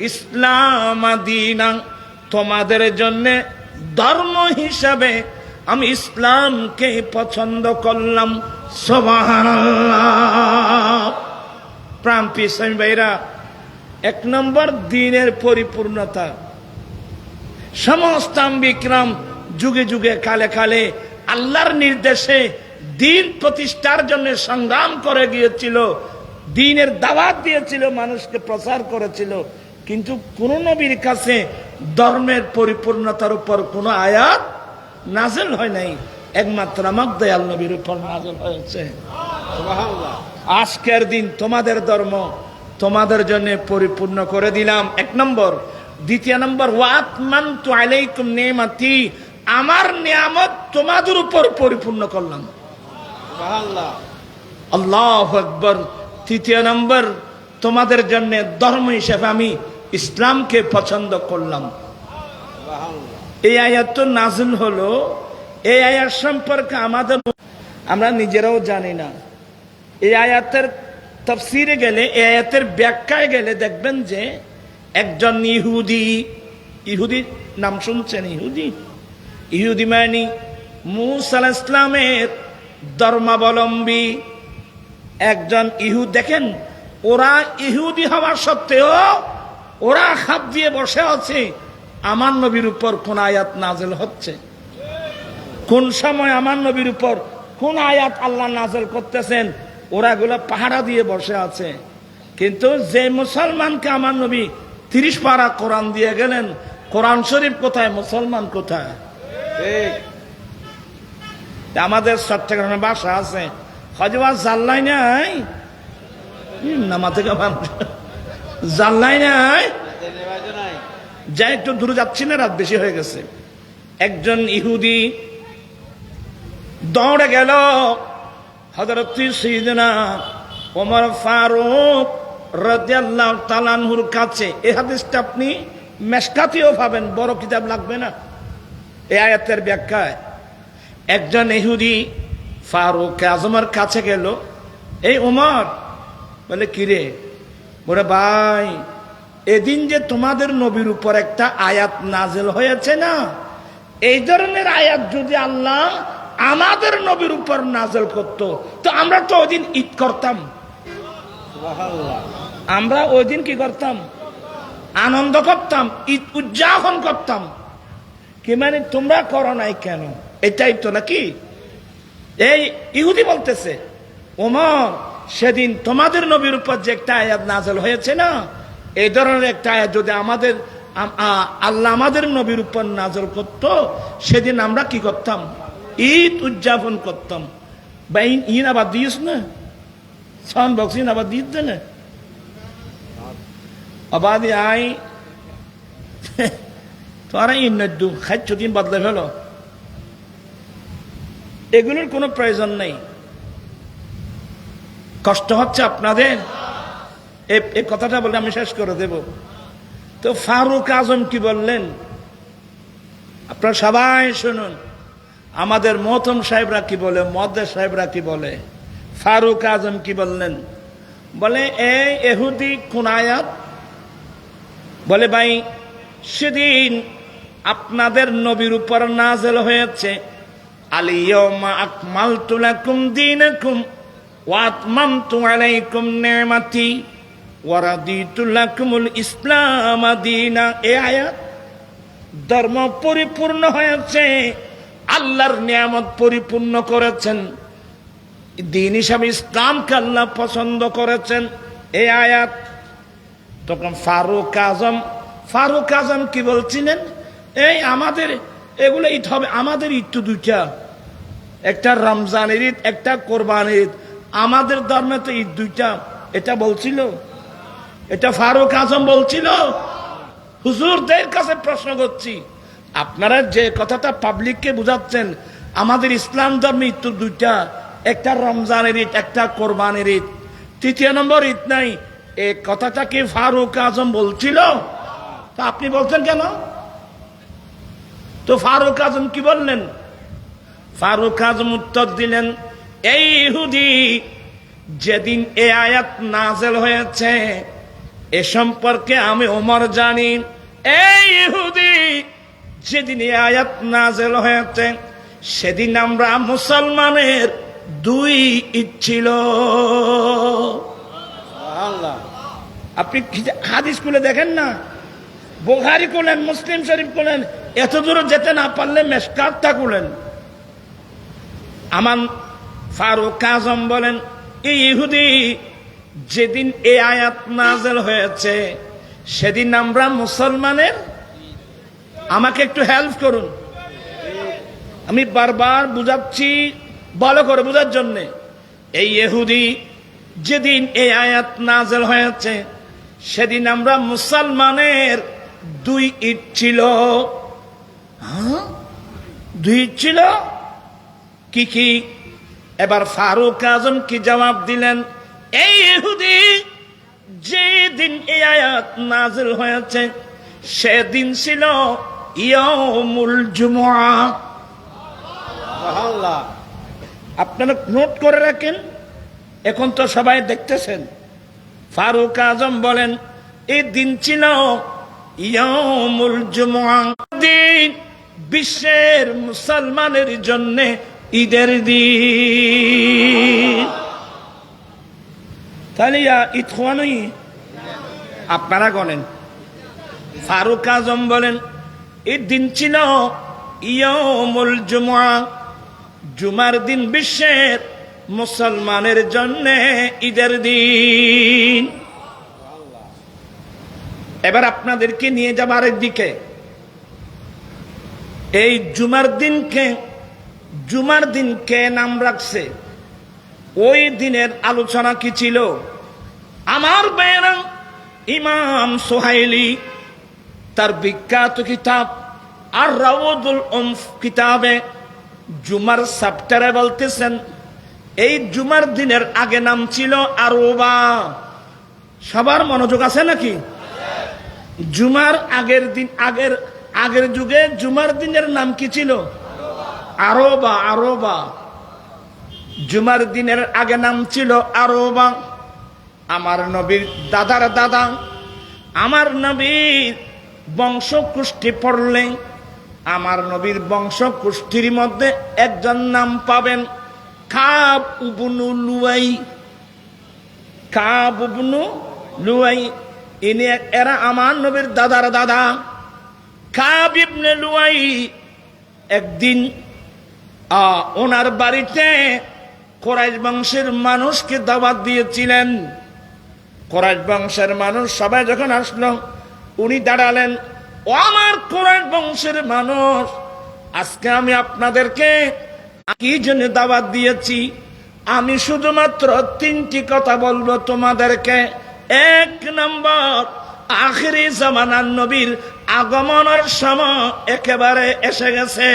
Speaker 1: ইসলাম দীনা, তোমাদের জন্য ধর্ম হিসাবে আমি ইসলামকে পছন্দ করলাম। সুবহানাল্লাহ। প্রাণপ্রিয় ইসলামী ভাইরা, 1 নম্বর দ্বীনের পরিপূর্ণতা। সমস্ত আম্বিকরাম যুগে যুগে কালে কালে আল্লাহর নির্দেশে দ্বীন প্রতিষ্ঠার জন্য সংগ্রাম করে গিয়েছিল, দ্বীনের দাওয়াত দিয়েছিল, মানুষকে প্রচার করেছিল, কিন্তু কোন নবীর কাছে ধর্মের পরিপূর্ণতার উপর কোন আয়াত নাযিল হয় নাই। একমাত্র আমার দয়াল নবীর উপর নাযিল হয়েছে। সুবহানাল্লাহ। আজকের দিন তোমাদের ধর্ম তোমাদের জন্য পরিপূর্ণ করে দিলাম, 1 নম্বর। 2 নম্বর, ওয়া আতমামতু আলাইকুম নি'মাতি, আমার নিয়ামত তোমাদের উপর পরিপূর্ণ করলাম। সুবহানাল্লাহ। আল্লাহু আকবার। 3 নম্বর, তোমাদের জন্য ধর্ম হিসেবে আমি ইসলামকে পছন্দ করলাম। এই আয়াত তো নাযিল হলো, এই আয়াত সম্পর্কে আমরা নিজেরাও জানি না। এই আয়াতের তাফসিরে গেলে, এই আয়াতের ব্যাখ্যায় গেলে দেখবেন যে একজন ইহুদি নাম শুনছেন? ইহুদি মানে মূসা আলাইহিস সালামের ধর্মাবলম্বী একজন ইহুদ। দেখেন, ওরা ইহুদি হওয়া সত্ত্বেও ওরা খাপ দিয়ে বসে আছে আমার নবীর উপর কোন আয়াত নাযিল হচ্ছে, কোন সময় আমার নবীর উপর কোন আয়াত আল্লাহ নাযিল করতেছেন, ওরা গুলা পাহারা দিয়ে বসে আছে। কিন্তু যে মুসলমানকে আমার নবী 30 পারা কোরআন দিয়ে গেলেন, কোরআন শরীফ কোথায়, মুসলমান কোথায়? আমাদের চট্টগ্রামে বাসা আছে হজবা জাল্লাই নাই নামা থেকে জাল্লাই নাই যা একটু দূরে যাচ্ছি না, রাত বেশি হয়ে গেছে। একজন ইহুদি দৌড়ে গেল হযরত সাইয়্যিদনা ওমর ফারুক রাদিয়াল্লাহু তাআলা আনহুর কাছে। এই হাদিসটা আপনি মেশকাতেও পাবেন, বড় কিতাব লাগবে না। এই আয়াতের ব্যাখ্যায় একজন ইহুদি ফারুক আজমের কাছে গেল, এই ওমর বলে কিরে, বলে ভাই এদিন যে তোমাদের নবীর উপর একটা আয়াত নাযিল হয়েছে না, এই ধরনের আয়াত যদি আল্লাহ আমাদের নবীর উপর নাযিল করত তো আমরা তো ওই দিন ঈদ করতাম। আমরা ওই দিন কি করতাম? আনন্দ করতাম, ঈদ উদযাপন করতাম। কি মানে তোমরা করো নাই কেন? এটাই তো নাকি? এই ইহুদি বলতেছে ওমর সেদিন তোমাদের নবীর উপর যে একটা আয়াত নাযিল হয়েছে না, এই ধরনের একটা আয়াত যদি আমাদের আল্লাহ আমাদের নবীর উপর নাযিল করত সেদিন আমরা কি করতাম? ঈদ উদযাপন করতাম। বা ইন আবার দিস না সাউন্ড বক্স ইন আবার দিস না আবাদি আই তোরা ইন নদ্দু খাচ্ছ দিন বদলে ফেলো, এগুলোর কোনো প্রয়োজন নেই। কষ্ট হচ্ছে আপনাদের? এই কথাটা বলে আমি শেষ করে দেব। তো ফারুক আজম কি বললেন আপনারা সবাই শুনুন। আমাদের মোহতম সাহেবরা কি বলে, মুয়াদ্দিস সাহেবরা কি বলে, ফারুক আজম কি বললেন? বলে এই ইহুদি কোন আয়াত? বলে ভাই সেদিন আপনাদের নবীর উপর নাযিল হয়েছে আল-ইয়াওমা আকমালতু লাকুম দীনাকুম ওয়া আতমামতু আলাইকুম নি'মাতি ওয়া রাদিতু লাকুমুল ইসলাম দীনা। এই আয়াত ধর্ম পরিপূর্ণ হয়েছে, আল্লাহর নিয়ামত পরিপূর্ণ করেছেন, দিন হিসাবে ইসলামকে আল্লাহ পছন্দ করেছেন। এই আয়াত তখন ফারুক আজম কি বলছিলেন? এই আমাদের এগুলো ঈদ হবে, আমাদের ঈদ তো দুইটা, একটা রমজানের ঈদ একটা কোরবানির ঈদ, আমাদের ধর্মে তো ঈদ দুইটা। এটা বলছিল? এটা ফারুক আজম বলছিল? হুজুরদের কাছে প্রশ্ন করছি, আপনারা যে কথাটা পাবলিককে বুঝাচ্ছেন আমাদের ইসলাম ধর্মে ঈদ তো দুইটা, একটা রমজানের ঈদ একটা কোরবানির ঈদ, তৃতীয় নম্বর ঈদ নাই, এই কথাটা কি ফারুক আজম বলছিল? তা আপনি বলছেন কেন? তো ফারুক আজম কি বললেন? ফারুক আজম উত্তর দিলেন, এই ইহুদি যেদিন এই আয়াত নাযিল হয়েছে এ সম্পর্কে আমি ওমর জানি। এই ইহুদি যেদিন এই আয়াত নাযিল হয়েছে সেদিন আমরা মুসলমানের দুই ঈদ ছিল। আপনি হাদিস খুলে দেখেন না, বুখারী খুলেন, মুসলিম শরীফ খুলেন, এত দূরে যেতে না পারলে মেশকাতটা খুলেন। আমার ফারুক আজম বলেন এই ইহুদি যেদিন এই আয়াত নাযিল হয়েছে সেদিন আমরা মুসলমানের। আমাকে একটু হেল্প করুন, আমি বারবার বুঝাচ্ছি ভালো করে বুঝার জন্যে। এই ইহুদি যেদিন এই আয়াত নাযিল হয়েছে সেদিন আমরা মুসলমানের দুই ঈদ ছিল। হ্যাঁ, দুই ঈদ ছিল কি কি? এবার ফারুক আজম কি জবাব দিলেন? এই ইহুদি যেদিন এই আয়াত নাযিল হয়েছে সেদিন ছিল ইয়াউমুল জুমআ। সুবহানাল্লাহ। আপনারা নোট করে রাখেন, এখন তো সবাই দেখতেছেন। ফারুক আজম বলেন এই দিন ছিল ইয়াউমুল জুমআ, দিন বিশ্বের মুসলমানের জন্য ঈদের দিন। তাহলে ঈদ হওয়া নই, আপনারা গণেন। ফারুক আজম বলেন এই দিন ছিল ইয়াউমুল জুমআ, জুমার দিন বিশ্বের মুসলমানের জন্য ঈদের দিন। এবার আপনাদেরকে নিয়ে যাব আরেক দিকে। এই জুমার দিনকে জুমার দিন কে নাম রাখছে? ওই দিনের আলোচনা কি ছিল? আমার বেরা ইমাম সোহাইলি তার বিখ্যাত কিতাব আর রাউদুল উনফ কিতাবে জুমার চ্যাপ্টারে বলতেছেন, এই জুমার দিনের আগে নাম ছিল আরবা। সবার মনোযোগ আছে নাকি? জুমার আগের দিন, আগের যুগে জুমার দিনের নাম কি ছিল? আরবা। আরবা। জুমার দিনের আগে নাম ছিল আরবা। আমার নবীর দাদার দাদা, আমার নবীর বংশ কুষ্টি পড়লে আমার নবীর বংশ কুষ্টির মধ্যে একজন নাম পাবেন, কাব ইবনু লুয়াই। কাব ইবনু লুয়াই, এরা আমার নবীর দাদার দাদা। কাব ইবনে লুয়াই একদিন ওনার বাড়িতে কুরাইশ বংশের মানুষকে দাওয়াত দিয়েছিলেন। কুরাইশ বংশের মানুষ সবাই যখন আসলো, উনি দাঁড়ালেন, ও আমার কুরাইশ বংশের মানুষ, আজকে আমি আপনাদেরকে কি জন্য দাওয়াত দিয়েছি? আমি শুধুমাত্র 3টি কথা বলবো তোমাদেরকে। 1 নম্বর, আখিরি জামানার নবীর আগমনের সময় একেবারে এসে গেছে।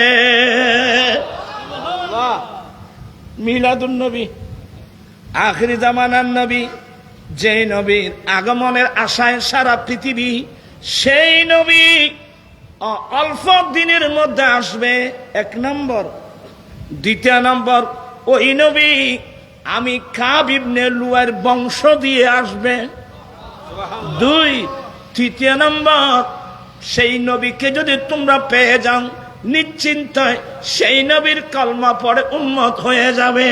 Speaker 1: মিলাদুন নবী, আখিরি জামানার নবী, যে নবীর আগমনের আশায় সারা পৃথিবী, সেই নবী অল্প দিনের মধ্যে আসবে, 1 নম্বর। 2 নম্বর, ওই নবী আমি কাব ইবনে লুয়াইর বংশ দিয়ে আসবে। 2, 3 নম্বর, সেই নবীকে যদি তোমরা পেয়ে যাও, নিশ্চিন্তায় সেই নবীর কলমা পড়ে উম্মত হয়ে যাবে।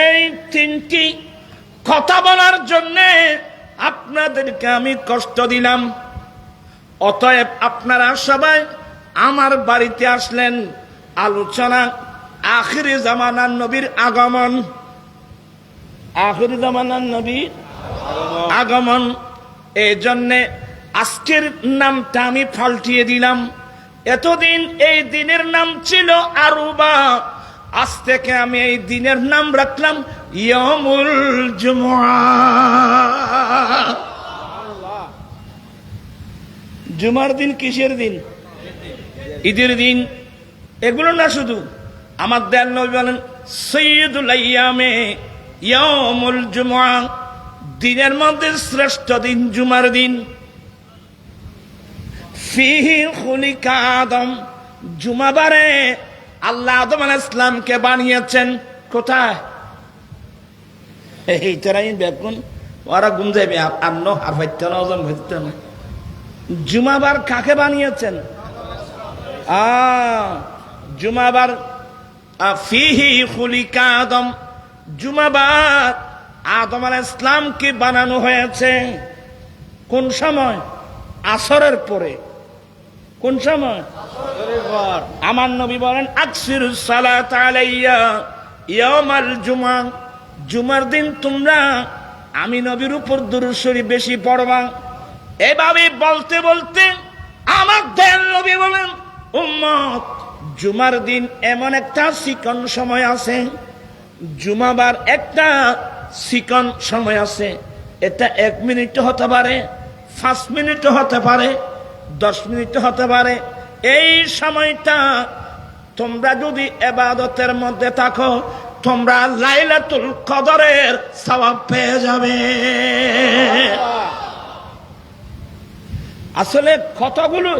Speaker 1: এই 3টি কথা বলার জন্য আপনাদেরকে আমি কষ্ট দিলাম। অতএব আপনারা সবাই আমার বাড়িতে আসলেন, আলোচনা আখিরি জামানার নবীর আগমন। আখিরি জামানার নবীর আগমন। এই জন্যে আজকের নামটা আমি পাল্টিয়ে দিলাম। এতদিন এই দিনের নাম ছিল আরবা, আজ থেকে আমি এই দিনের নাম রাখলাম ইয়ামুল জুমআ। জুমার দিন কিসের দিন? ঈদের দিন। এগুলো না শুধু, আমার দয়াল নবী বলেন সাইয়্যিদুল আইয়ামে ইয়ামুল জুমআ, দিনের মধ্যে শ্রেষ্ঠ দিন জুমার দিন। ফিহি খুলিকা আদম, জুমাবারে আল্লাহ আদম আলাইহিস সালামকে বানিয়েছেন। কোথায়? এই তারাই দেখুন, ওরা গুম যাবে আর ন আর ভাইতে না ওজন ভাইতে না। জুমাবার কাকে বানিয়েছেন? জুমাবার ফিহি খুলিকা আদম, জুমাবার আদম আলাইহিস সালামকে বানানো হয়েছে। কোন সময়? আসরের পরে। কোন সময়? আমার নবী বলেন আকসিরুস সালাত আলাইয়া ইয়াউমাল জুমআ, জুমার দিন তোমরা আমি নবীর উপর দুরূদ শরীফ বেশি পড়বা। এভাবে বলতে বলতে আমার দয়াল নবী বলেন, উম্মত, জুমার দিন এমন একটা চিকন সময় আছে, জুমাবার একটা চিকন সময় আছে। এটা 1 মিনিট হতে পারে, 5 মিনিট হতে পারে, 10 মিনিট হতে পারে। এই সময়টা তোমরা যদি ইবাদতের মধ্যে থাকো, তোমরা লাইলাতুল কদরের সওয়াব পেয়ে যাবে। আসলে কতগুলো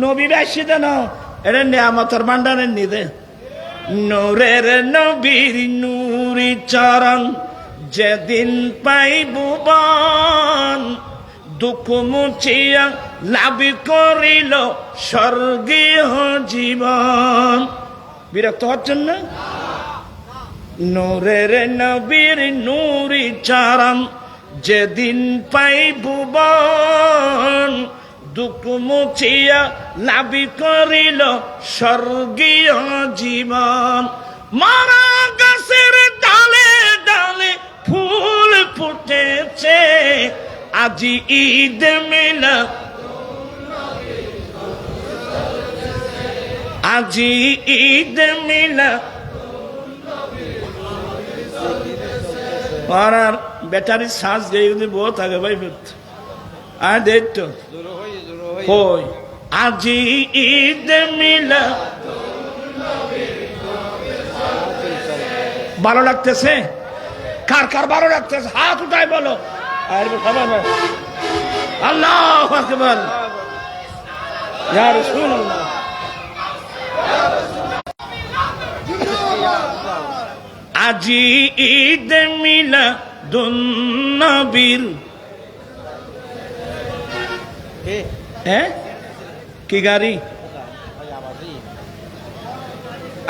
Speaker 1: নবী বেশি দেন, এটা নিয়ামতের ভান্ডারের নিদে। নূরের নবীর নূরি চরণ যেদিন পাইব বন, দুঃখ মুছিয়া লাভ করিল স্বর্গীয় জীবন। বিরক্ত হচ্ছেন না? নূরের নবীর নূরি চরণ যেদিন পাইব বন, দুঃখ মুছিয়া লাভ করিল স্বর্গীয় জীবন। মারা গাছের ডালে ডালে ফুল ফুটেছে, আজি ঈদ মিলাদ, আজি ঈদ মিলা আর ব্যাটারি চার্জ গিয়ে যদি বহু থাকে ভাই আর দেখ তো কই আজি ঈদ মিলা ভালো লাগতেছে কার কার ভালো লাগতেছে হাত উঠাই বলো আর আল্লাহু আকবার ইয়া রাসূলুল্লাহ আজি ঈদ মিলাদুন নবীর কি গাড়ি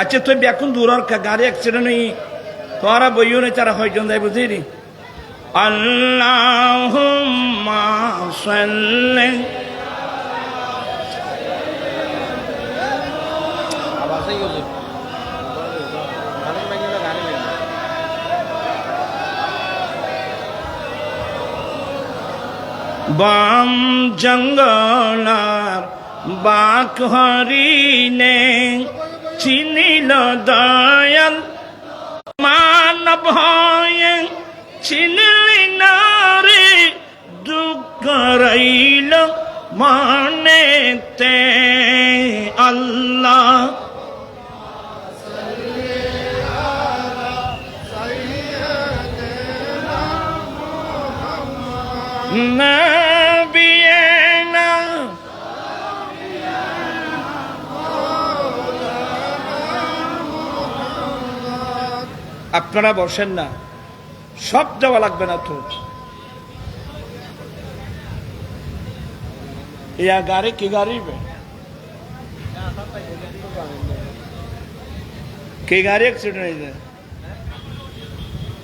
Speaker 1: আচ্ছা তুই এখন দূর গাড়ি অ্যাক্সিডেন্ট হই তোরা বইও নেই তারা হয়জন যাই বুঝলি আল্লাহুম্মা সাল্লি বাম জঙ্গলার বাক হরিণে চিনিল দয়াল মানব হয়ে চিনলি না রে দুঃখ রইল মনেতে আল্লাহ নবিয়েনা আপনারা বসেন না সব দেওয়া লাগবে না তো ইয়া গাড়ি কি গাড়ি কি গাড়ি অ্যাক্সিডেন্ট হয়েছে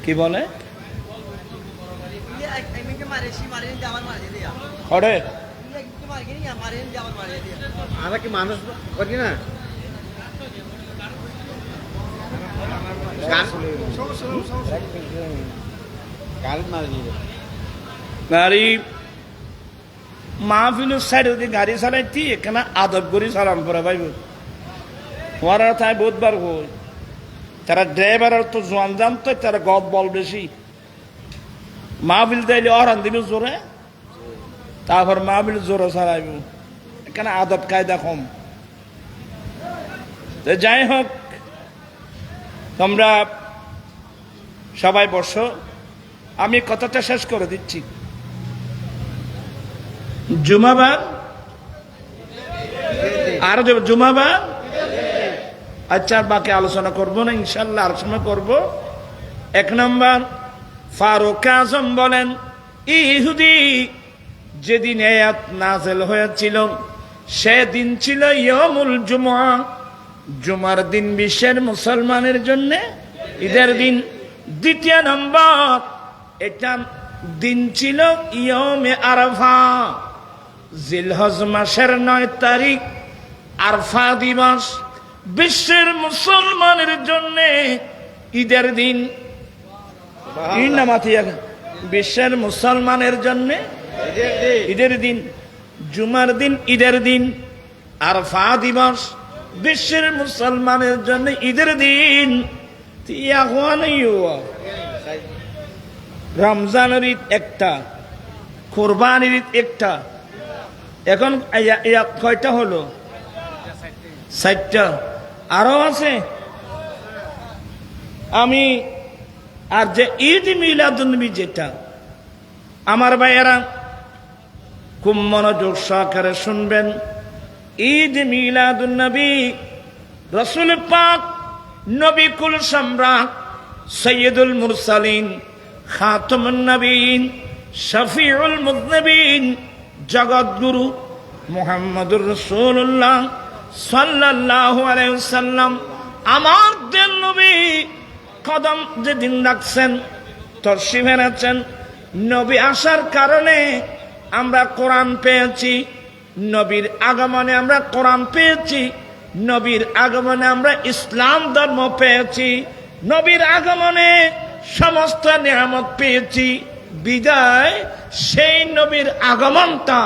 Speaker 1: কি বলে
Speaker 2: আমরা কি মানুষ করি না
Speaker 1: গাড়ি মাহফিলের সাইড যদি গাড়ি চালাইতি এখানে আদব করি চালান পরে ভাইব ওরা তাই বহুতবার হই তারা ড্রাইভার তো জোয়ান জান তো তারা গদ বল বেশি মাহফিল দিলে অরান দিল জোরে তারপর মাহফিল জোরে চালাইব এখানে আদব কায়দা কম যাই হোক তোমরা সবাই বসো আমি কথাটা শেষ করে দিচ্ছি জুমাবার আর জুমাবার আচ্ছা বাকি আলোচনা করবো না ইনশাল্লাহ আর সময় করবো এক নম্বর ফারুক আজম বলেন ইহুদি যেদিন আয়াত নাযিল হয়েছিল সেদিন ছিল ইয়ামুল জুমআ জুমার দিন বিশ্বের মুসলমানের জন্য ঈদের দিন দ্বিতীয় নম্বর এটা দিন ছিল ইয়মে আরাফা জিলহজ মাসের 9 তারিখ আরফা দিবস বিশ্বের মুসলমানের জন্য ঈদের দিন বিশ্বের মুসলমানের জন্য ঈদের দিন জুমার দিন ঈদের দিন আরফা দিবস বিশ্বের মুসলমানের জন্য ঈদের দিন রমজানের ঈদ একটা কোরবানির ঈদ একটা এখন কয়টা হলো 60টা আরো আছে আমি আর যে ঈদ মিলাদুন্নবী যেটা আমার ভাইয়েরা খুব মনোযোগ সহকারে শুনবেন ঈদ মিলাদুন্নবী রাসূল পাক নবী কুল সম্রাট সৈয়দুল মুরসালিন খাতামুন নবীন শফিউল মুযনিবিন জগৎগুরু মুহাম্মদুর রাসূলুল্লাহ সাল্লাল্লাহু আলাইহি ওয়াসাল্লাম আমাদের নবী কদম যেদিন রাখছেন তশরিফ এনেছেন নবী আসার কারণে আমরা কোরআন পেয়েছি নবীর আগমনে আমরা কোরআন পেয়েছি নবীর আগমনে আমরা ইসলাম ধর্ম পেয়েছি নবীর আগমনে সমস্ত নিয়ামত পেয়েছি বিদায় সেই নবীর আগমনটা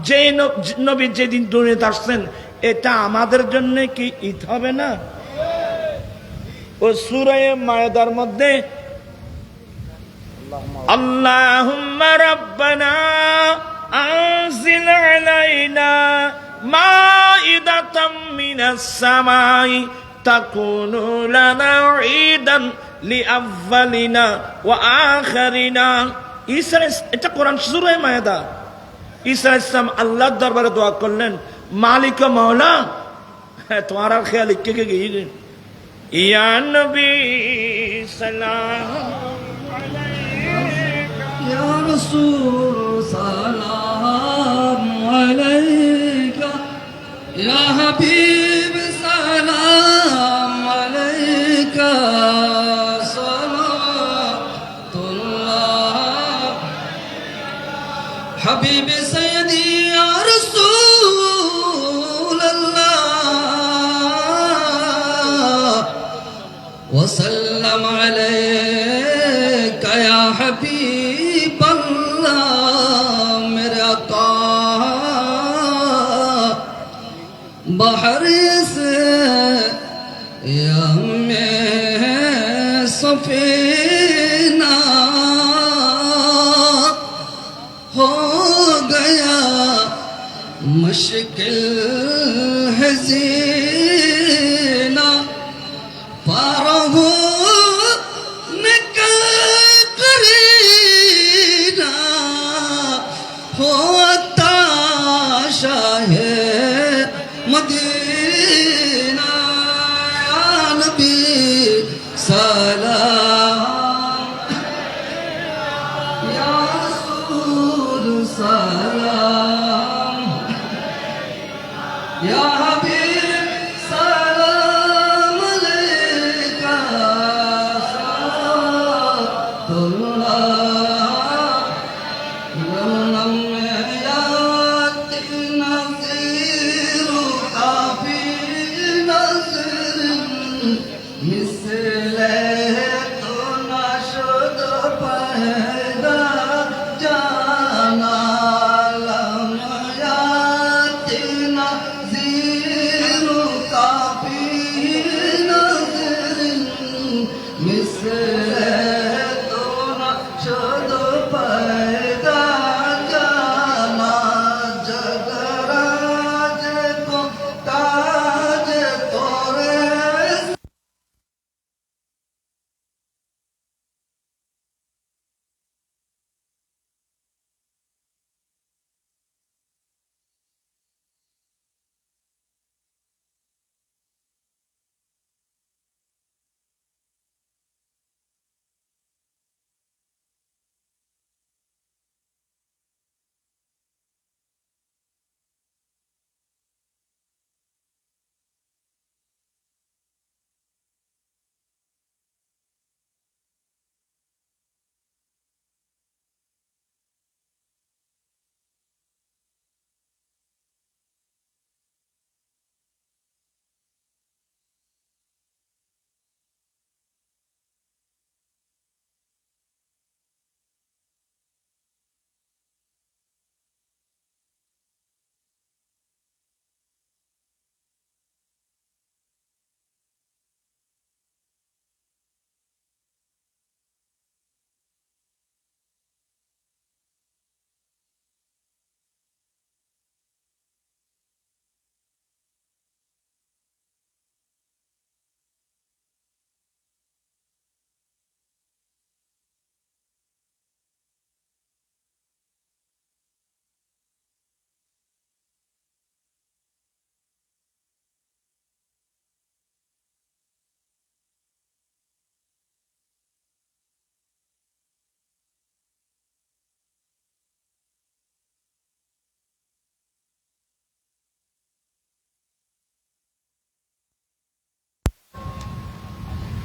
Speaker 1: যে নবী যেদিন দুনিয়াতে আসছেন এটা আমাদের জন্য কি ঈদ হবে না? ও সূরা মায়েদার মধ্যে আল্লাহুম্মা রাব্বানা আনজিল আলাইনা মাইদাতাম মিনাস সামাই তাকুনু লানা ঈদান লিআউয়ালিনা ওয়া আখিরিনা। ঈসা, এটা কোরআন সূরা মায়েদা। ঈসা আলাইহিস সালাম আল্লাহর দরবারে দোয়া করলেন, মালিক মাওলা, তোমার আর খেয়াল কে কে গিয়ে ইয়া নবী সালাম
Speaker 3: يا رسول سلام عليك يا حبيب سلام عليك صلاة الله حبيبي سيدي يا رسول الله وسلم عليك يا حبيب الله मेरे आका बाहर से या मैं सफीना हो गया मुश्किल है जीना पार हो निकल करीना होता शाहे मदीना या नबी सलाम या रसूल सलाम या हबीब सलाम अलैका सलातुल्लाह वलम याति नज़ीर काफी नज़र मिसले तो नशद पैदा जाना लम याति नज़ीर काफी नज़र मिसले तो नशद पैदा जाना जगराज को ताज तोरे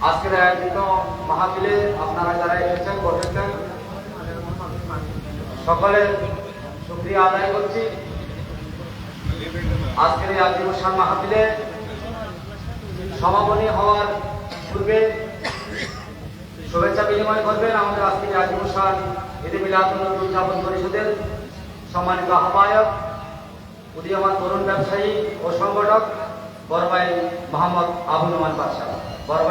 Speaker 4: আজকের আয়োজিত মাহফিলে আপনারা যারা এসেছেন বসেছেন সকলের শুকরিয়া আদায় করছি। আজকের এই আজিম শান মাহফিলে সমাপনী হওয়ার পূর্বে শুভেচ্ছা বিনিময় করবেন আমাদের আজকের আজিম শান ঈদে মিলাদুন নবী উদযাপন পরিষদের সম্মানিত আহ্বায়ক উদীয়মান তরুণ ব্যবসায়ী ও সংগঠক বড় ভাই মোহাম্মদ আবুল নোমান বাদশা, বড় ভাই